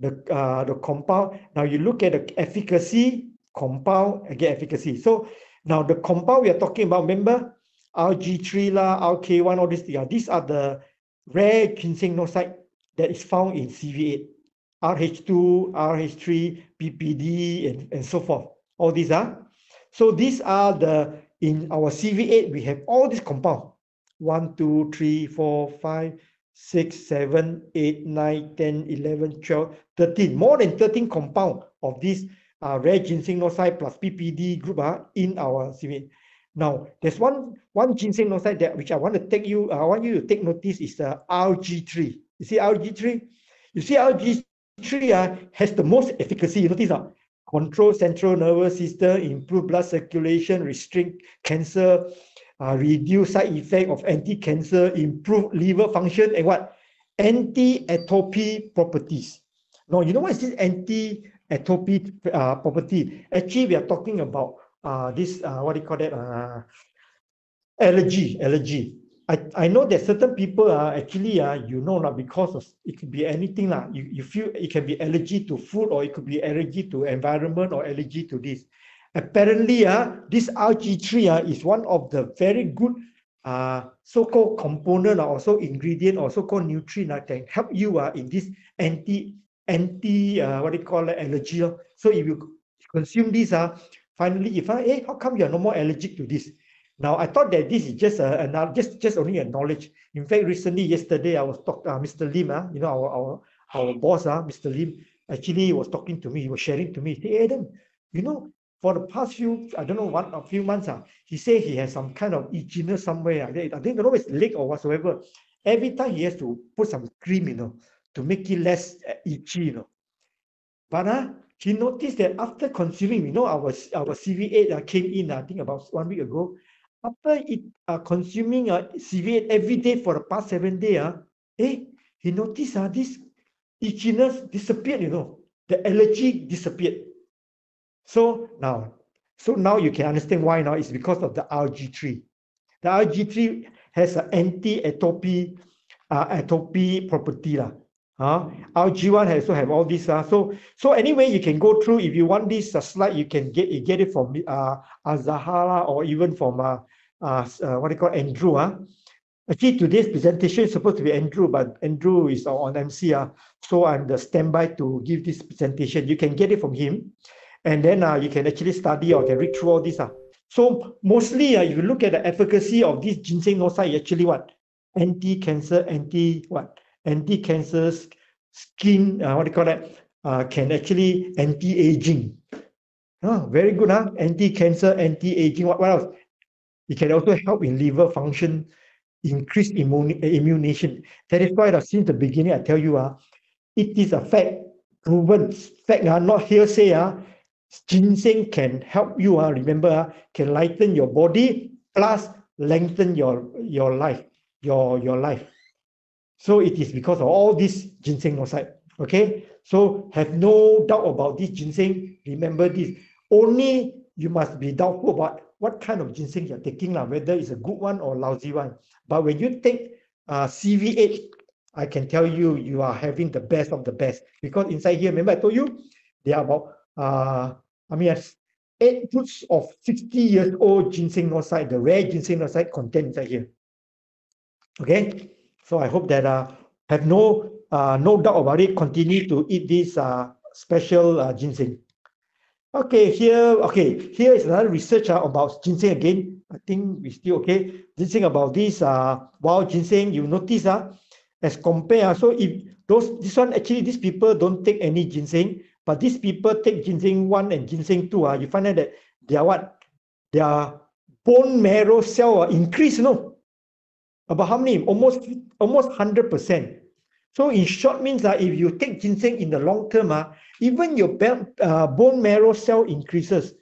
the compound. Now you look at the efficacy, compound, again efficacy. So now the compound we are talking about, remember, RG3 RK1, all these things. These are the rare ginseng nosite that is found in CV8, RH2, RH3, PPD, and so forth. All these are. So these are in our CV8, we have all these compounds. 1, 2, 3, 4, 5, 6, 7, 8, 9, 10, 11, 12, 13. More than 13 compounds of this rare ginseng nosite plus PPD group in our CV8. Now, there's one ginseng nosite which I want you to take notice is the RG3. You see RG3? You see RG3 has the most efficacy. You notice that? Control central nervous system, improve blood circulation, restrict cancer, reduce side effect of anti-cancer, improve liver function, and what? Anti-atopy properties. Now, you know what is this anti-atopy property? Actually, we are talking about this, what do you call that? Allergy. I know that certain people actually, because of, it could be anything. You feel it can be allergy to food, or it could be allergy to environment, or allergy to this. Apparently, this RG3 is one of the very good so-called component, or also ingredient, or so-called nutrient that can help you in this anti what do you call it, allergy. So if you consume this, finally you find, hey, how come you are no more allergic to this? Now, I thought that this is just only a knowledge. In fact, recently, yesterday, I was talking, Mr. Lim, our boss, Mr. Lim, actually was talking to me. He was sharing to me. Hey, Adam, for the past few months, he said he has some kind of itchiness somewhere. I don't know if it's leg or whatsoever. Every time he has to put some cream, to make it less itchy, But he noticed that after consuming, our CV8 came in, I think about 1 week ago. After consuming CV8 every day for the past 7 days, he noticed this itchiness disappeared, the allergy disappeared. So now you can understand why now. It's because of the RG3. The RG3 has an anti-atopy property. RG1 also have all this. So anyway, you can go through. If you want this slide, you can get it from Azahara, or even from what do you call Andrew. Actually, today's presentation is supposed to be Andrew, but Andrew is on MC. So I'm the standby to give this presentation. You can get it from him. And then you can actually study or can read through all this. So mostly, if you look at the efficacy of this ginseng no side, actually what? Anti-cancer, anti-cancer, skin, what do you call that? Can actually anti-aging. Very good, anti-cancer, anti-aging. What else? It can also help in liver function, increase immunization. That is why since the beginning, I tell you, it is a fact, proven fact, not hearsay. Ginseng can help you, remember, can lighten your body plus lengthen your life, your life. So it is because of all this ginseng outside. Okay, so have no doubt about this ginseng. Remember this. Only you must be doubtful about what kind of ginseng you're taking, whether it's a good one or lousy one. But when you take CV8, I can tell you, you are having the best of the best. Because inside here, remember I told you, there are about, 8 fruits of 60 years old ginseng nosite, the rare ginseng nosite content inside here. Okay, so I hope that have no doubt about it. Continue to eat this special ginseng. Okay, here is another research about ginseng again. I think we still okay. Ginseng about this wild ginseng. You notice as compared. So if this one actually these people don't take any ginseng, but these people take ginseng 1 and ginseng 2. You find out that their bone marrow cell increase. About how many? Almost 100%. So in short means that if you take ginseng in the long term, even your bone marrow cell increases.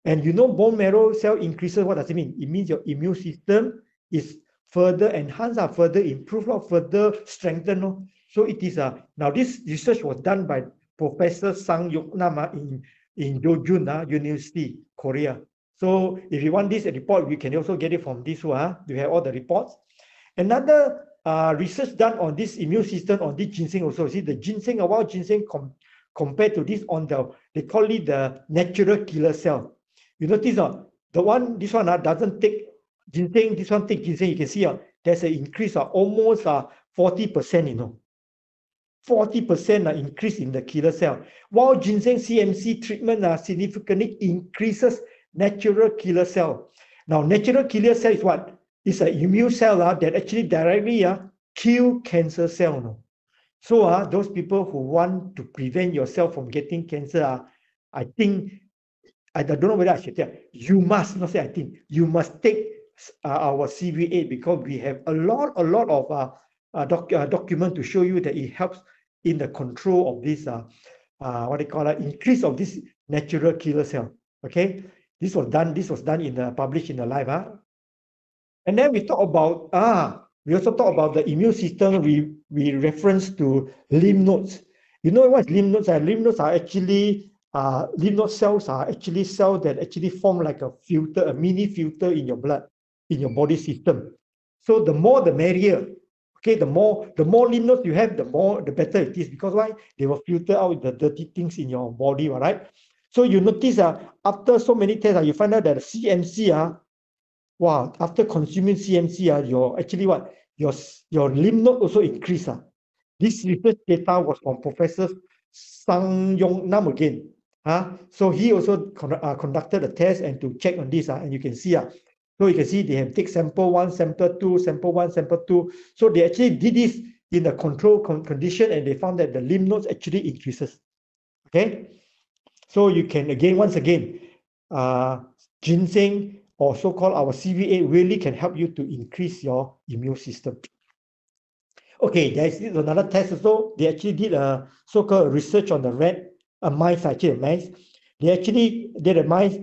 And bone marrow cell increases, what does it mean? It means your immune system is further enhanced, further improved, further strengthened. So it is now this research was done by Professor Sang Yuk-nam in Dojun University, Korea. So if you want this report, you can also get it from this one. You have all the reports. Another research done on this immune system on this ginseng also. See the ginseng, a wild ginseng compared to this they call it the natural killer cell. You notice this one doesn't take ginseng, this one take ginseng. You can see there's an increase of almost 40%. 40% increase in the killer cell. While ginseng CMC treatment significantly increases natural killer cell. Now, natural killer cell is what? It's an immune cell that actually directly kill cancer cell. So those people who want to prevent yourself from getting cancer, I think, I don't know whether I should tell you, must not say I think, you must take our CV8 because we have a lot of document to show you that it helps in the control of this what they call increase of this natural killer cell. Okay, this was done in published in the Life. And then we talk about we also talk about the immune system. We reference to lymph nodes. You know what lymph nodes are? Lymph nodes are actually lymph node cells are actually cells that actually form like a filter, a mini filter in your blood, in your body system. So the more the merrier. Okay, the more lymph nodes you have, the better it is. Because why? They will filter out the dirty things in your body, right? So you notice after so many tests, you find out that CMC wow, after consuming CMC, your actually what? Your lymph node also increase. This research data was from Professor Sang Yong-nam again. So he also conducted a test and to check on this. And you can see so you can see they have take sample 1, sample 2, sample 1, sample 2. So they actually did this in a control condition and they found that the lymph nodes actually increases. Okay, so you can once again, ginseng or so-called our CV8 really can help you to increase your immune system. Okay, there's another test also. They actually did a so-called research on the mice. They actually did a mice.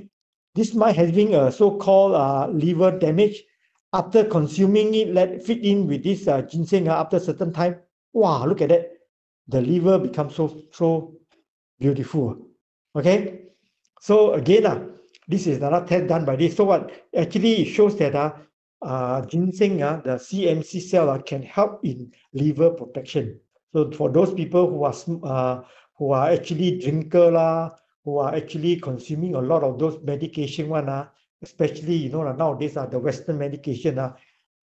This mice having a so-called liver damage. After consuming it, fit in with this ginseng after a certain time. Wow, look at that. The liver becomes so beautiful. Okay, so again, this is another test done by this. So what actually it shows that ginseng, the CMC cell can help in liver protection. So for those people who are actually drinker who are actually consuming a lot of those medication especially, you know, nowadays the Western medication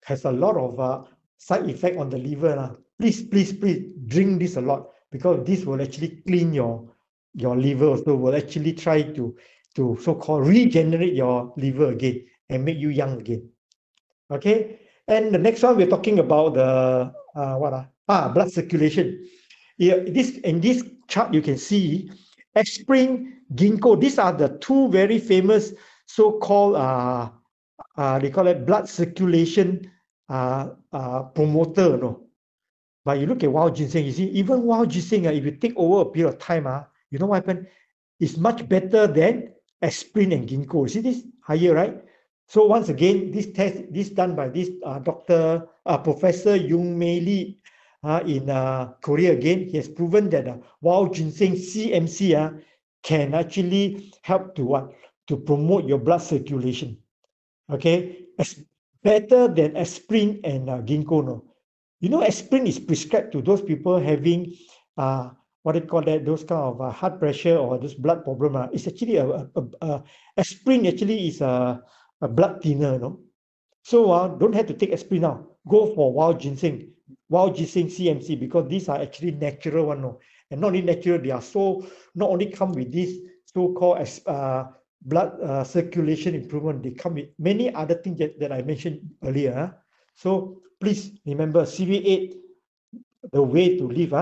has a lot of side effect on the liver. Please, please, please drink this a lot, because this will actually clean your liver also, will actually try to so-called regenerate your liver again and make you young again. Okay, and the next one we're talking about the blood circulation. In this chart you can see aspirin, ginkgo. These are the two very famous so-called they call it blood circulation promoter. No, but you look at wild ginseng. You see, even wild ginseng, if you take over a period of time, you know what happened? It's much better than aspirin and ginkgo. See this higher, right? So once again, this test, this done by this Professor Yung Mei Lee in Korea again, he has proven that wild ginseng CMC can actually help to what? To promote your blood circulation. Okay, better than aspirin and ginkgo. No, you know, aspirin is prescribed to those people having what they call that, those kind of heart pressure or this blood problem. It's actually aspirin actually is a blood thinner, no? So don't have to take aspirin now. Go for wild ginseng CMC, because these are actually natural one, no? And not only natural, they are so not only come with this so-called blood circulation improvement, they come with many other things that I mentioned earlier. So please remember CV8, the way to live.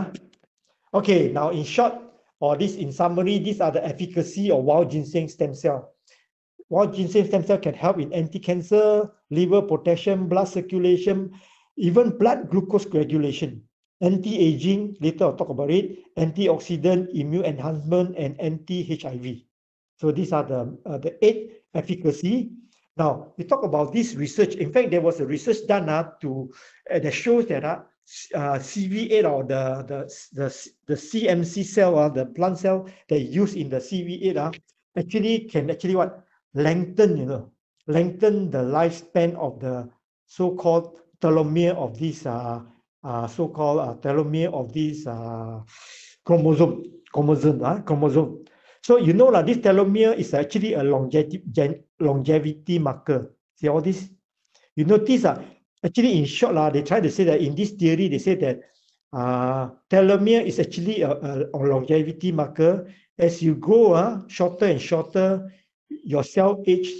Okay, now in short, or this in summary, these are the efficacy of wild ginseng stem cell. Wild ginseng stem cell can help in anti-cancer, liver protection, blood circulation, even blood glucose regulation, anti-aging, later I'll talk about it, antioxidant, immune enhancement, and anti-HIV. So these are the 8 efficacy. Now, we talk about this research. In fact, there was a research done that shows that CV8 or the CMC cell, the plant cell they use in the CV8 actually can what? Lengthen the lifespan of the so-called telomere of this so-called telomere of this chromosome. So you know this telomere is actually a longevity marker. See all this? You notice actually in short they try to say that in this theory they say that telomere is actually a longevity marker. As you grow shorter and shorter, your cell age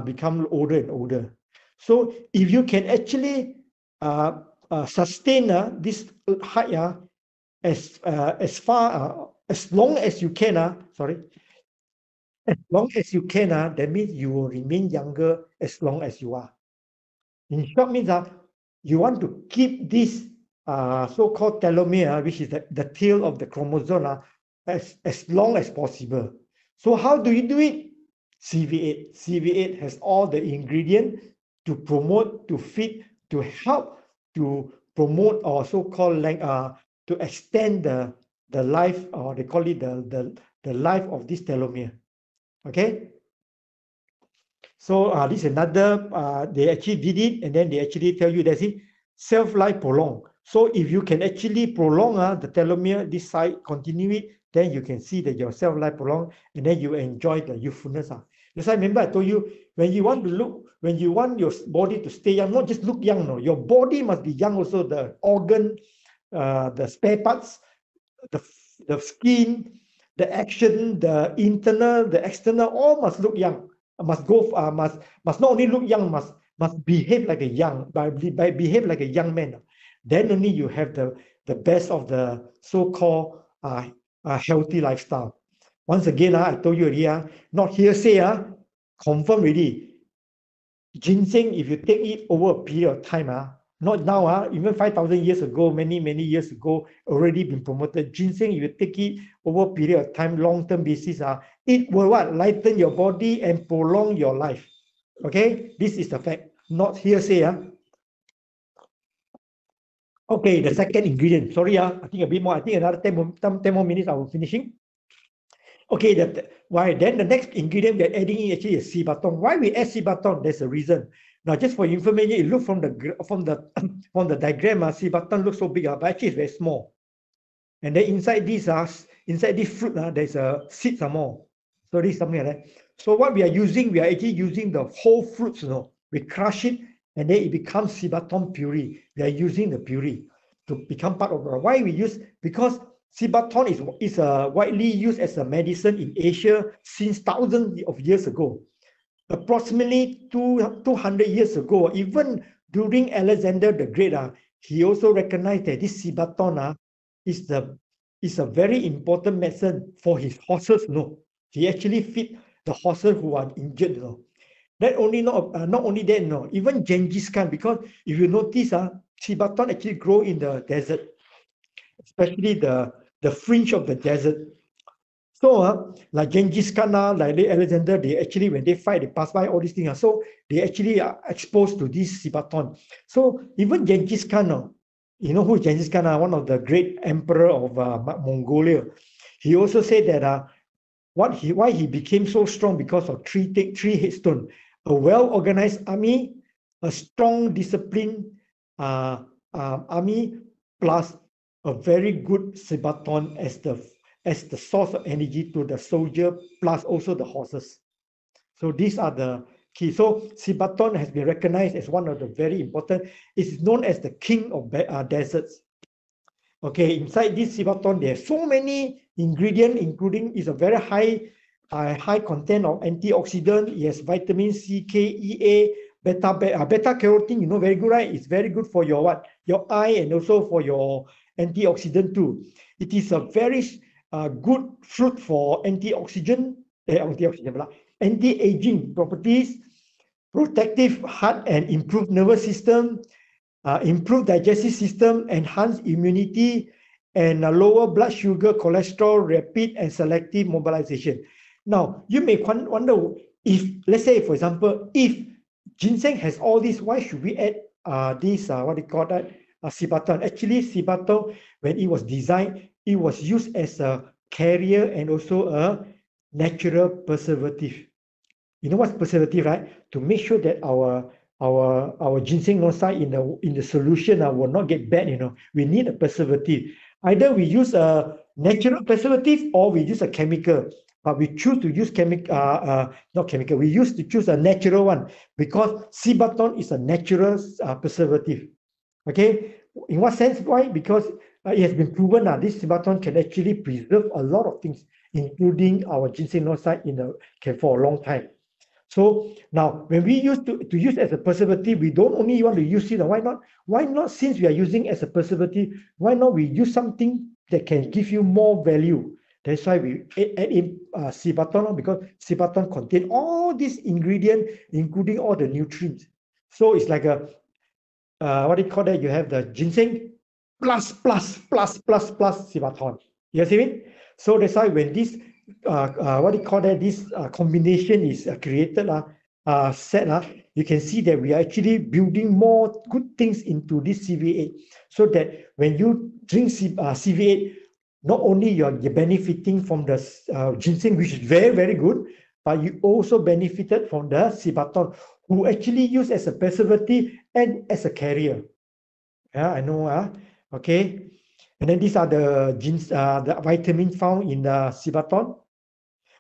become older and older. So if you can actually sustain this height as long as you can, as long as you can, that means you will remain younger as long as you are. In short means you want to keep this so-called telomere, which is the tail of the chromosome, as long as possible. So how do you do it? CV8. CV8 has all the ingredients to promote, to feed, to help, to promote, or so-called to extend the life, or they call it the life of this telomere. Okay. So this is another, they actually did it, and then they actually tell you that self-life prolong. So if you can actually prolong the telomere, this side, continue it, then you can see that your self-life prolong, and then you enjoy the youthfulness. Because I remember I told you, when you want your body to stay young, not just look young, no, your body must be young also, the organ, the spare parts, the skin, the action, the internal, the external, all must look young. Must not only look young, must behave like a young, behave like a young man. Then only you have the best of the so-called healthy lifestyle. Once again, I told you already, not hearsay, confirm already. Ginseng, if you take it over a period of time, not now, even 5,000 years ago, many years ago, already been promoted. Ginseng, if you take it over a period of time, long-term basis, it will what? Lighten your body and prolong your life. Okay, this is the fact, not hearsay. Okay, the second ingredient. Sorry, I think a bit more. I think another 10 more minutes I will finishing. Okay, why then the next ingredient we're adding in actually is sea butter. Why we add sea butter? There's a reason. Now, just for information, it looks from the diagram, sea butter looks so big, but actually it's very small. And then inside this fruit, there's a seed some more. So this is something like that. So what we are actually using the whole fruits, we crush it and then it becomes Cibaton puree. We are using the puree to become part of why we use, because Cibaton is widely used as a medicine in Asia since thousands of years ago. Approximately 200 years ago, even during Alexander the Great, he also recognized that this Cibaton is a very important medicine for his horses. He actually feed the horses who are injured. Not only that, even Genghis Khan, because if you notice, Cibaton actually grow in the desert, especially the fringe of the desert. So, like Genghis Khan, like Alexander, they actually, when they fight, they pass by all these things. So they actually are exposed to this Cibaton. So even Genghis Khan, you know who Genghis Khan, one of the great emperor of Mongolia. He also said that why he became so strong because of three headstones: a well-organized army, a strong, disciplined army, plus a very good Cibaton as the source of energy to the soldier, plus also the horses. So these are the key. So Cibaton has been recognized as one of the very important. It's known as the king of deserts. Okay, inside this Cibaton, there are so many ingredients, including it's a very high content of antioxidant. Yes, vitamin C, K, EA, beta carotene. Very good, right? It's very good for your eye, and also for your antioxidant too. It is a very good fruit for anti-aging properties, protective heart and improved nervous system, improve digestive system, enhance immunity, and lower blood sugar, cholesterol, rapid and selective mobilization. Now, you may wonder if, let's say, for example, if ginseng has all this, why should we add this, what do you call that, Cibaton? Actually, Cibaton, when it was designed, it was used as a carrier and also a natural preservative. You know what's preservative, right? To make sure that our ginseng nosai in the solution will not get bad. We need a preservative. Either we use a natural preservative or we use a chemical. But we choose to use not chemical. We used to choose a natural one because Cibaton is a natural preservative. Okay, in what sense? Why? Because it has been proven that this Cibaton can actually preserve a lot of things, including our ginseng nosai for a long time. So now, when we use to use as a preservative, we don't only want to use it. Why not? Why not? Since we are using as a preservative, why not we use something that can give you more value? That's why we add in Cibaton, because Cibaton contains all these ingredients, including all the nutrients. So it's like a what do you call that? You have the ginseng plus Cibaton. You see me? So that's why when this what do you call that? This combination is created, you can see that we are actually building more good things into this CVA, so that when you drink CVA, not only you're benefiting from the ginseng, which is very, very good, but you also benefited from the Cibaton, who actually use as a preservative and as a carrier. Yeah, I know. Okay. And then these are the vitamins found in the Cibaton.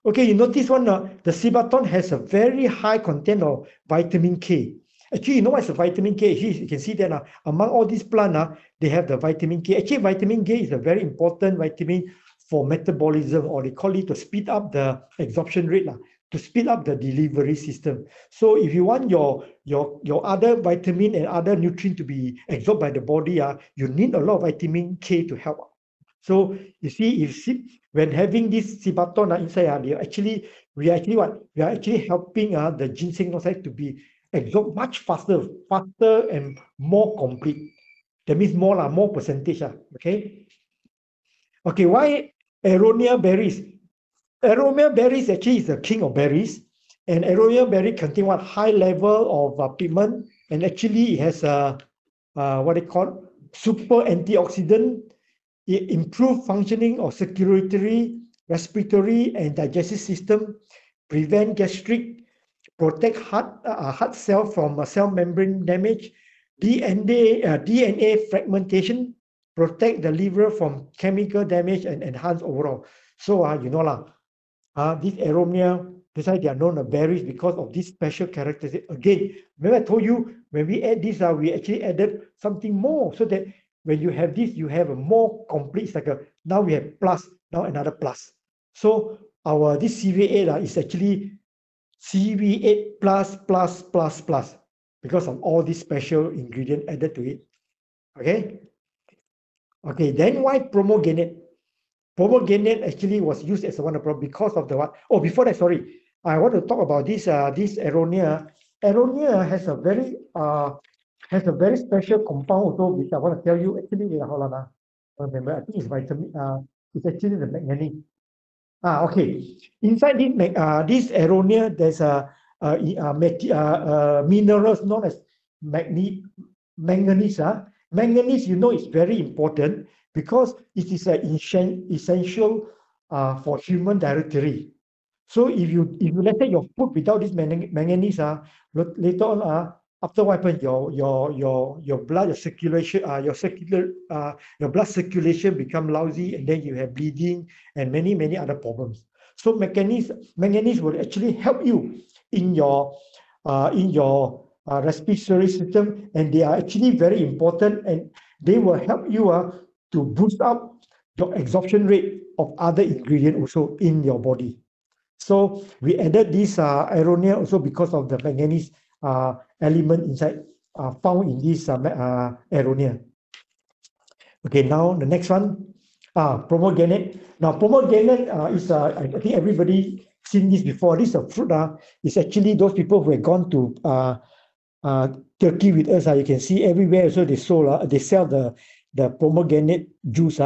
Okay, you notice the Cibaton has a very high content of vitamin K. Actually, you know what's the vitamin K? Actually, you can see that among all these plants, they have the vitamin K. Actually, vitamin K is a very important vitamin for metabolism, or they call it to speed up the absorption rate, to speed up the delivery system. So if you want your other vitamin and other nutrient to be absorbed by the body, you need a lot of vitamin K to help. So you see, when having this Cibaton inside, we are actually helping the ginseng nosai to be absorbed much faster and more complete. That means more percentage. Okay. Okay, why aronia berries? Aronia berries actually is the king of berries, and aronia berry contain high level of pigment, and actually it has a what they call super antioxidant. It improves functioning of circulatory, respiratory, and digestive system, prevent gastric, protect heart cell from cell membrane damage, DNA fragmentation, protect the liver from chemical damage, and enhance overall. So this aromia That's why they are known as berries because of this special characteristic. Again, remember I told you when we add this, we actually added something more so that when you have this, you have a more complete. It's like now we have plus, now another plus. So our this CV8 is actually CV8 plus plus plus plus because of all these special ingredient added to it. Okay. Okay. Then why pomegranate? Pomegranate actually was used as one of the because of the what? Oh, before that, sorry, I want to talk about this aronia. Aronia has a very special compound also, which I want to tell you. Actually, hold on, remember, I think it's vitamin. It's actually the manganese. Okay. Inside this aronia, there's minerals known as manganese. Manganese, you know, is very important because it is essential for human dietary. So if you let's say your food without this manganese, later on, after what happens, your blood circulation, your blood circulation become lousy, and then you have bleeding and many other problems. So manganese will actually help you in your respiratory system, and they are actually very important, and they will help you to boost up your absorption rate of other ingredient also in your body. So we added this aronia also because of the manganese element inside found in this aronia. Okay, now the next one, pomegranate. Now pomegranate is I think everybody seen this before. This is a fruit. It's actually those people who have gone to Turkey with us. You can see everywhere. So they sell the pomegranate juice.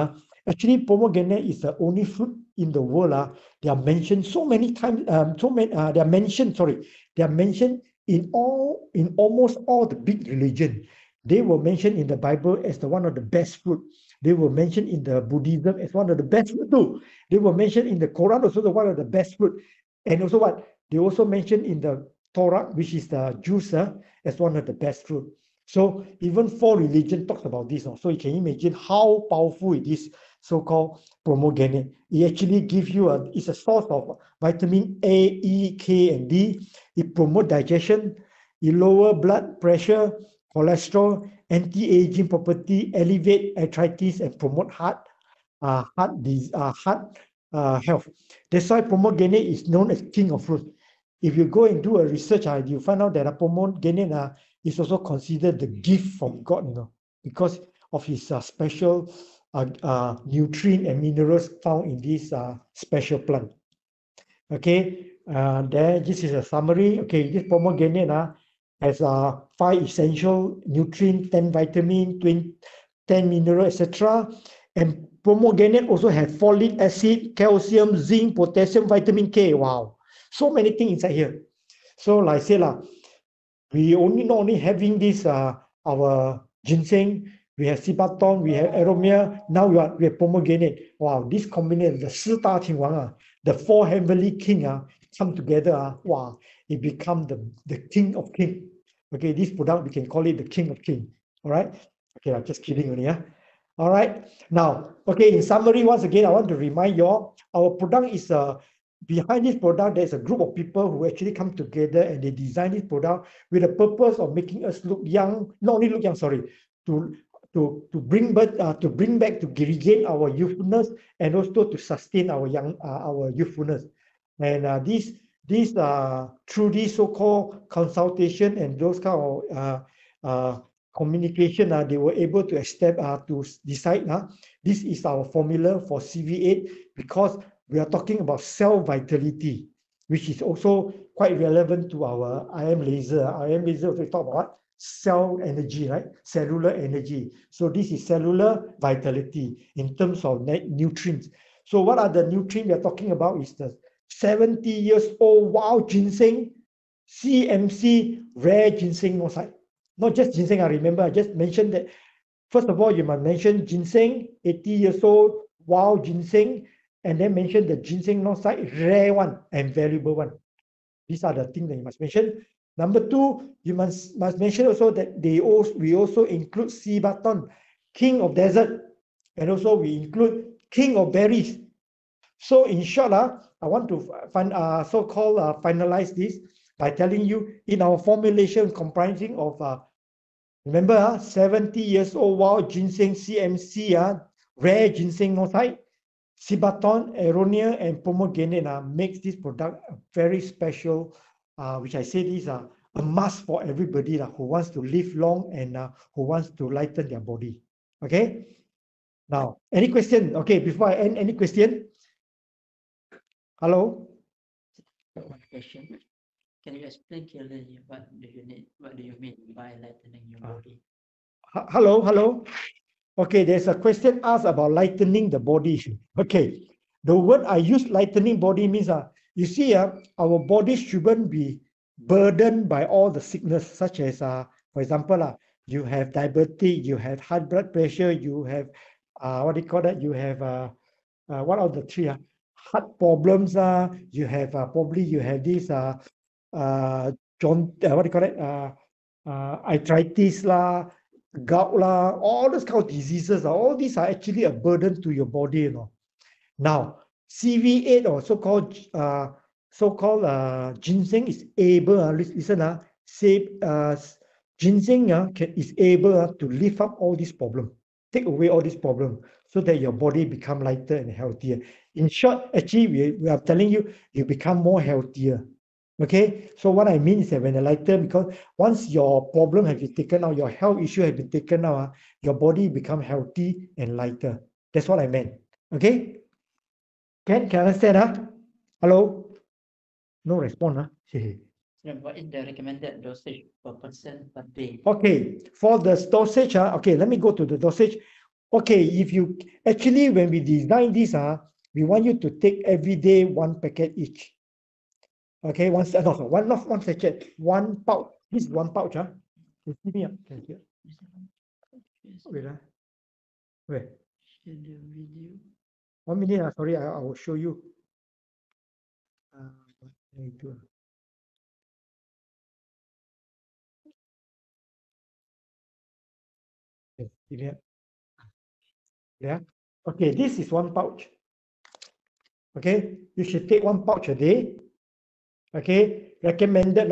Actually, pomegranate is the only fruit in the world. They are mentioned so many times. They are mentioned. Sorry, they are mentioned in almost all the big religion. They were mentioned in the Bible as one of the best fruit. They were mentioned in the Buddhism as one of the best fruit too. They were mentioned in the Quran also as one of the best fruit. And also what? They also mentioned in the Torah, which is the juice, as one of the best fruit. So even 4 religion talks about this. So you can imagine how powerful it is, so-called pomegranate. It actually gives you it's a source of vitamin A, E, K, and D. It promotes digestion. It lower blood pressure, cholesterol, anti-aging property, elevate arthritis, and promote heart health. That's why pomegranate is known as king of fruits. If you go and do a research, you find out that a pomegranate is also considered the gift from God, because of his special nutrient and minerals found in this special plant. Okay, then this is a summary. Okay, this pomegranate has 5 essential nutrients, 10 vitamin, 10 mineral, etc. And pomegranate also has folic acid, calcium, zinc, potassium, vitamin K. Wow, so many things inside here. So like I say we not only having this our ginseng, we have sibaton, we have aromia, now we have pomegranate. Wow, this combination, the 四大天王 the 4 heavenly king come together. Wow, it become the king of king. Okay, this product we can call it the king of king. All right. Okay, I'm just kidding only. All right. Now, okay, in summary, once again, I want to remind you all, our product is behind this product, there's a group of people who actually come together and they design this product with the purpose of making us look young, not only look young, sorry, to bring back to regain our youthfulness and also to sustain our youthfulness. And through this so-called consultation and those kind of communication, they were able to decide this is our formula for CV8, because we are talking about cell vitality, which is also quite relevant to our IM laser. IM laser, we talk about what? Cell energy, right? Cellular energy. So this is cellular vitality in terms of nutrients. So what are the nutrients we are talking about? Is the 70 years old wild ginseng, CMC rare ginseng monosite. Not just ginseng, I remember I just mentioned that. First of all, you must mention ginseng, 80 years old, wild ginseng, and then mention the ginseng monosite, rare one and valuable one. These are the things that you must mention. Number 2, you must mention also that we also include sea button, king of desert, and also we include king of berries. So in short, I want to so-called finalize this by telling you in our formulation comprising of remember 70 years old wild ginseng CMC, rare ginseng monotype, Cibaton, aronia, and pomegranate makes this product very special, which I say these are a must for everybody who wants to live long and who wants to lighten their body. Okay. Now, any question? Okay, before I end, any question? Hello? One question. Can you explain clearly what do you need? What do you mean by lightening your body? Hello, hello. Okay, there's a question asked about lightening the body. Okay, the word I use lightening body means you see our body shouldn't be burdened by all the sickness such as for example you have diabetes, you have high blood pressure, you have what do you call that? You have what are the three? Heart problems. You have probably you have this what do you call it? Arthritis lah, gout lah, all those kind of diseases. All these are actually a burden to your body, you know. Now, CV8 or so-called ginseng is able. Listen, say ginseng is able to lift up all these problems, take away all these problems, so that your body become lighter and healthier. In short, actually, we are telling you, you become more healthier. Okay, so what I mean is that when you're lighter, because once your problem has been taken out, your health issue has been taken out, your body become healthy and lighter. That's what I meant. Okay, can understand? Hello, no response. What is the recommended dosage per person per day? Okay, for the dosage, okay, let me go to the dosage. Okay, if you actually, when we design this, we want you to take every day 1 packet each. Okay, not one sachet, 1 pouch. This is 1 pouch. You see me? Thank you. Wait. Wait. 1 minute. Sorry, I will show you. Yeah. Okay, this is 1 pouch. Okay, you should take 1 pouch a day. Okay, recommended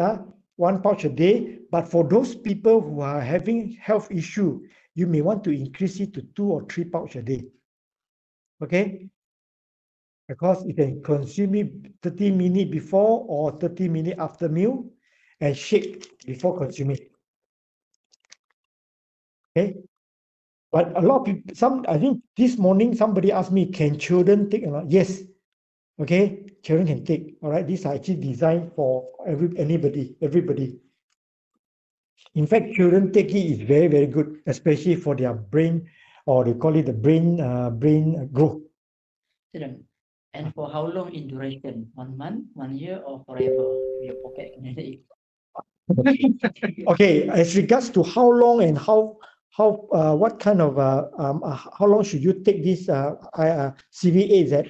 1 pouch a day. But for those people who are having health issue, you may want to increase it to 2 or 3 pouch a day. Okay, because you can consume it 30 minutes before or 30 minutes after meal, and shake before consuming. Okay, but a lot of people, I think this morning somebody asked me, can children take or not? Yes. Okay, children can take. All right, these are actually designed for everybody. In fact, children taking is very, very good, especially for their brain, or they call it the brain growth. And for how long in duration? 1 month, 1 year, or forever? Your pocket can Okay, as regards to how long and what kind of how long should you take this CV8?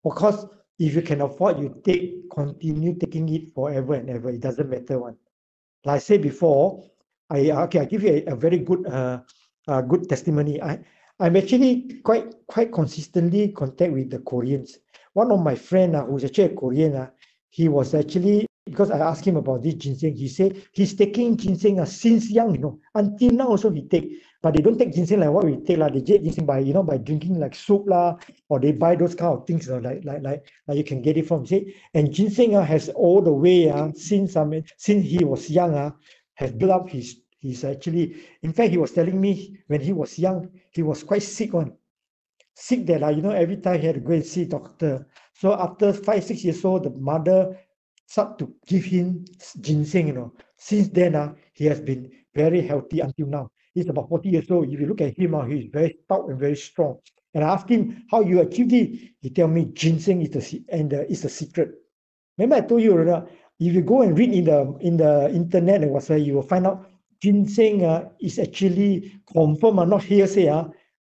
Of course, if you can afford, you continue taking it forever and ever. It doesn't matter one. Like I said before, I give you a very good good testimony. I'm actually quite consistently contact with the Koreans. One of my friend who's actually a Korean, he was actually, because I asked him about this ginseng, he said he's taking ginseng since young, until now also he take. But they don't take ginseng like what we take, they take ginseng by by drinking like soup or they buy those kind of things like you can get it from. And ginseng has all the way since he was young has built up his actually. In fact, he was telling me when he was young, he was quite sick sick that every time he had to go and see doctor. So after 5-6 years old, the mother started to give him ginseng. Since then he has been very healthy until now. He's about 40 years old. If you look at him, he's very stout and very strong. And I asked him how you achieved it. He tell me ginseng is the secret. Remember I told you, if you go and read in the internet and whatsoever, you will find out ginseng is actually confirmed, not hearsay,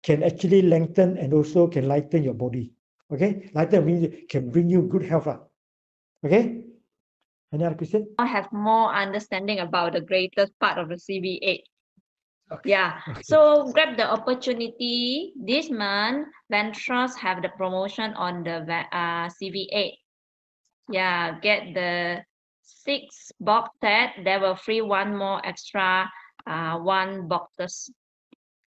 can actually lengthen and also can lighten your body. Okay, lighten means can bring you good health. Okay, any other question? I have more understanding about the greatest part of the CV8. Okay. Yeah, so grab the opportunity. This month, Vantros have the promotion on the CV8. Yeah, get the 6 box set. They will free one more extra 1 boxes.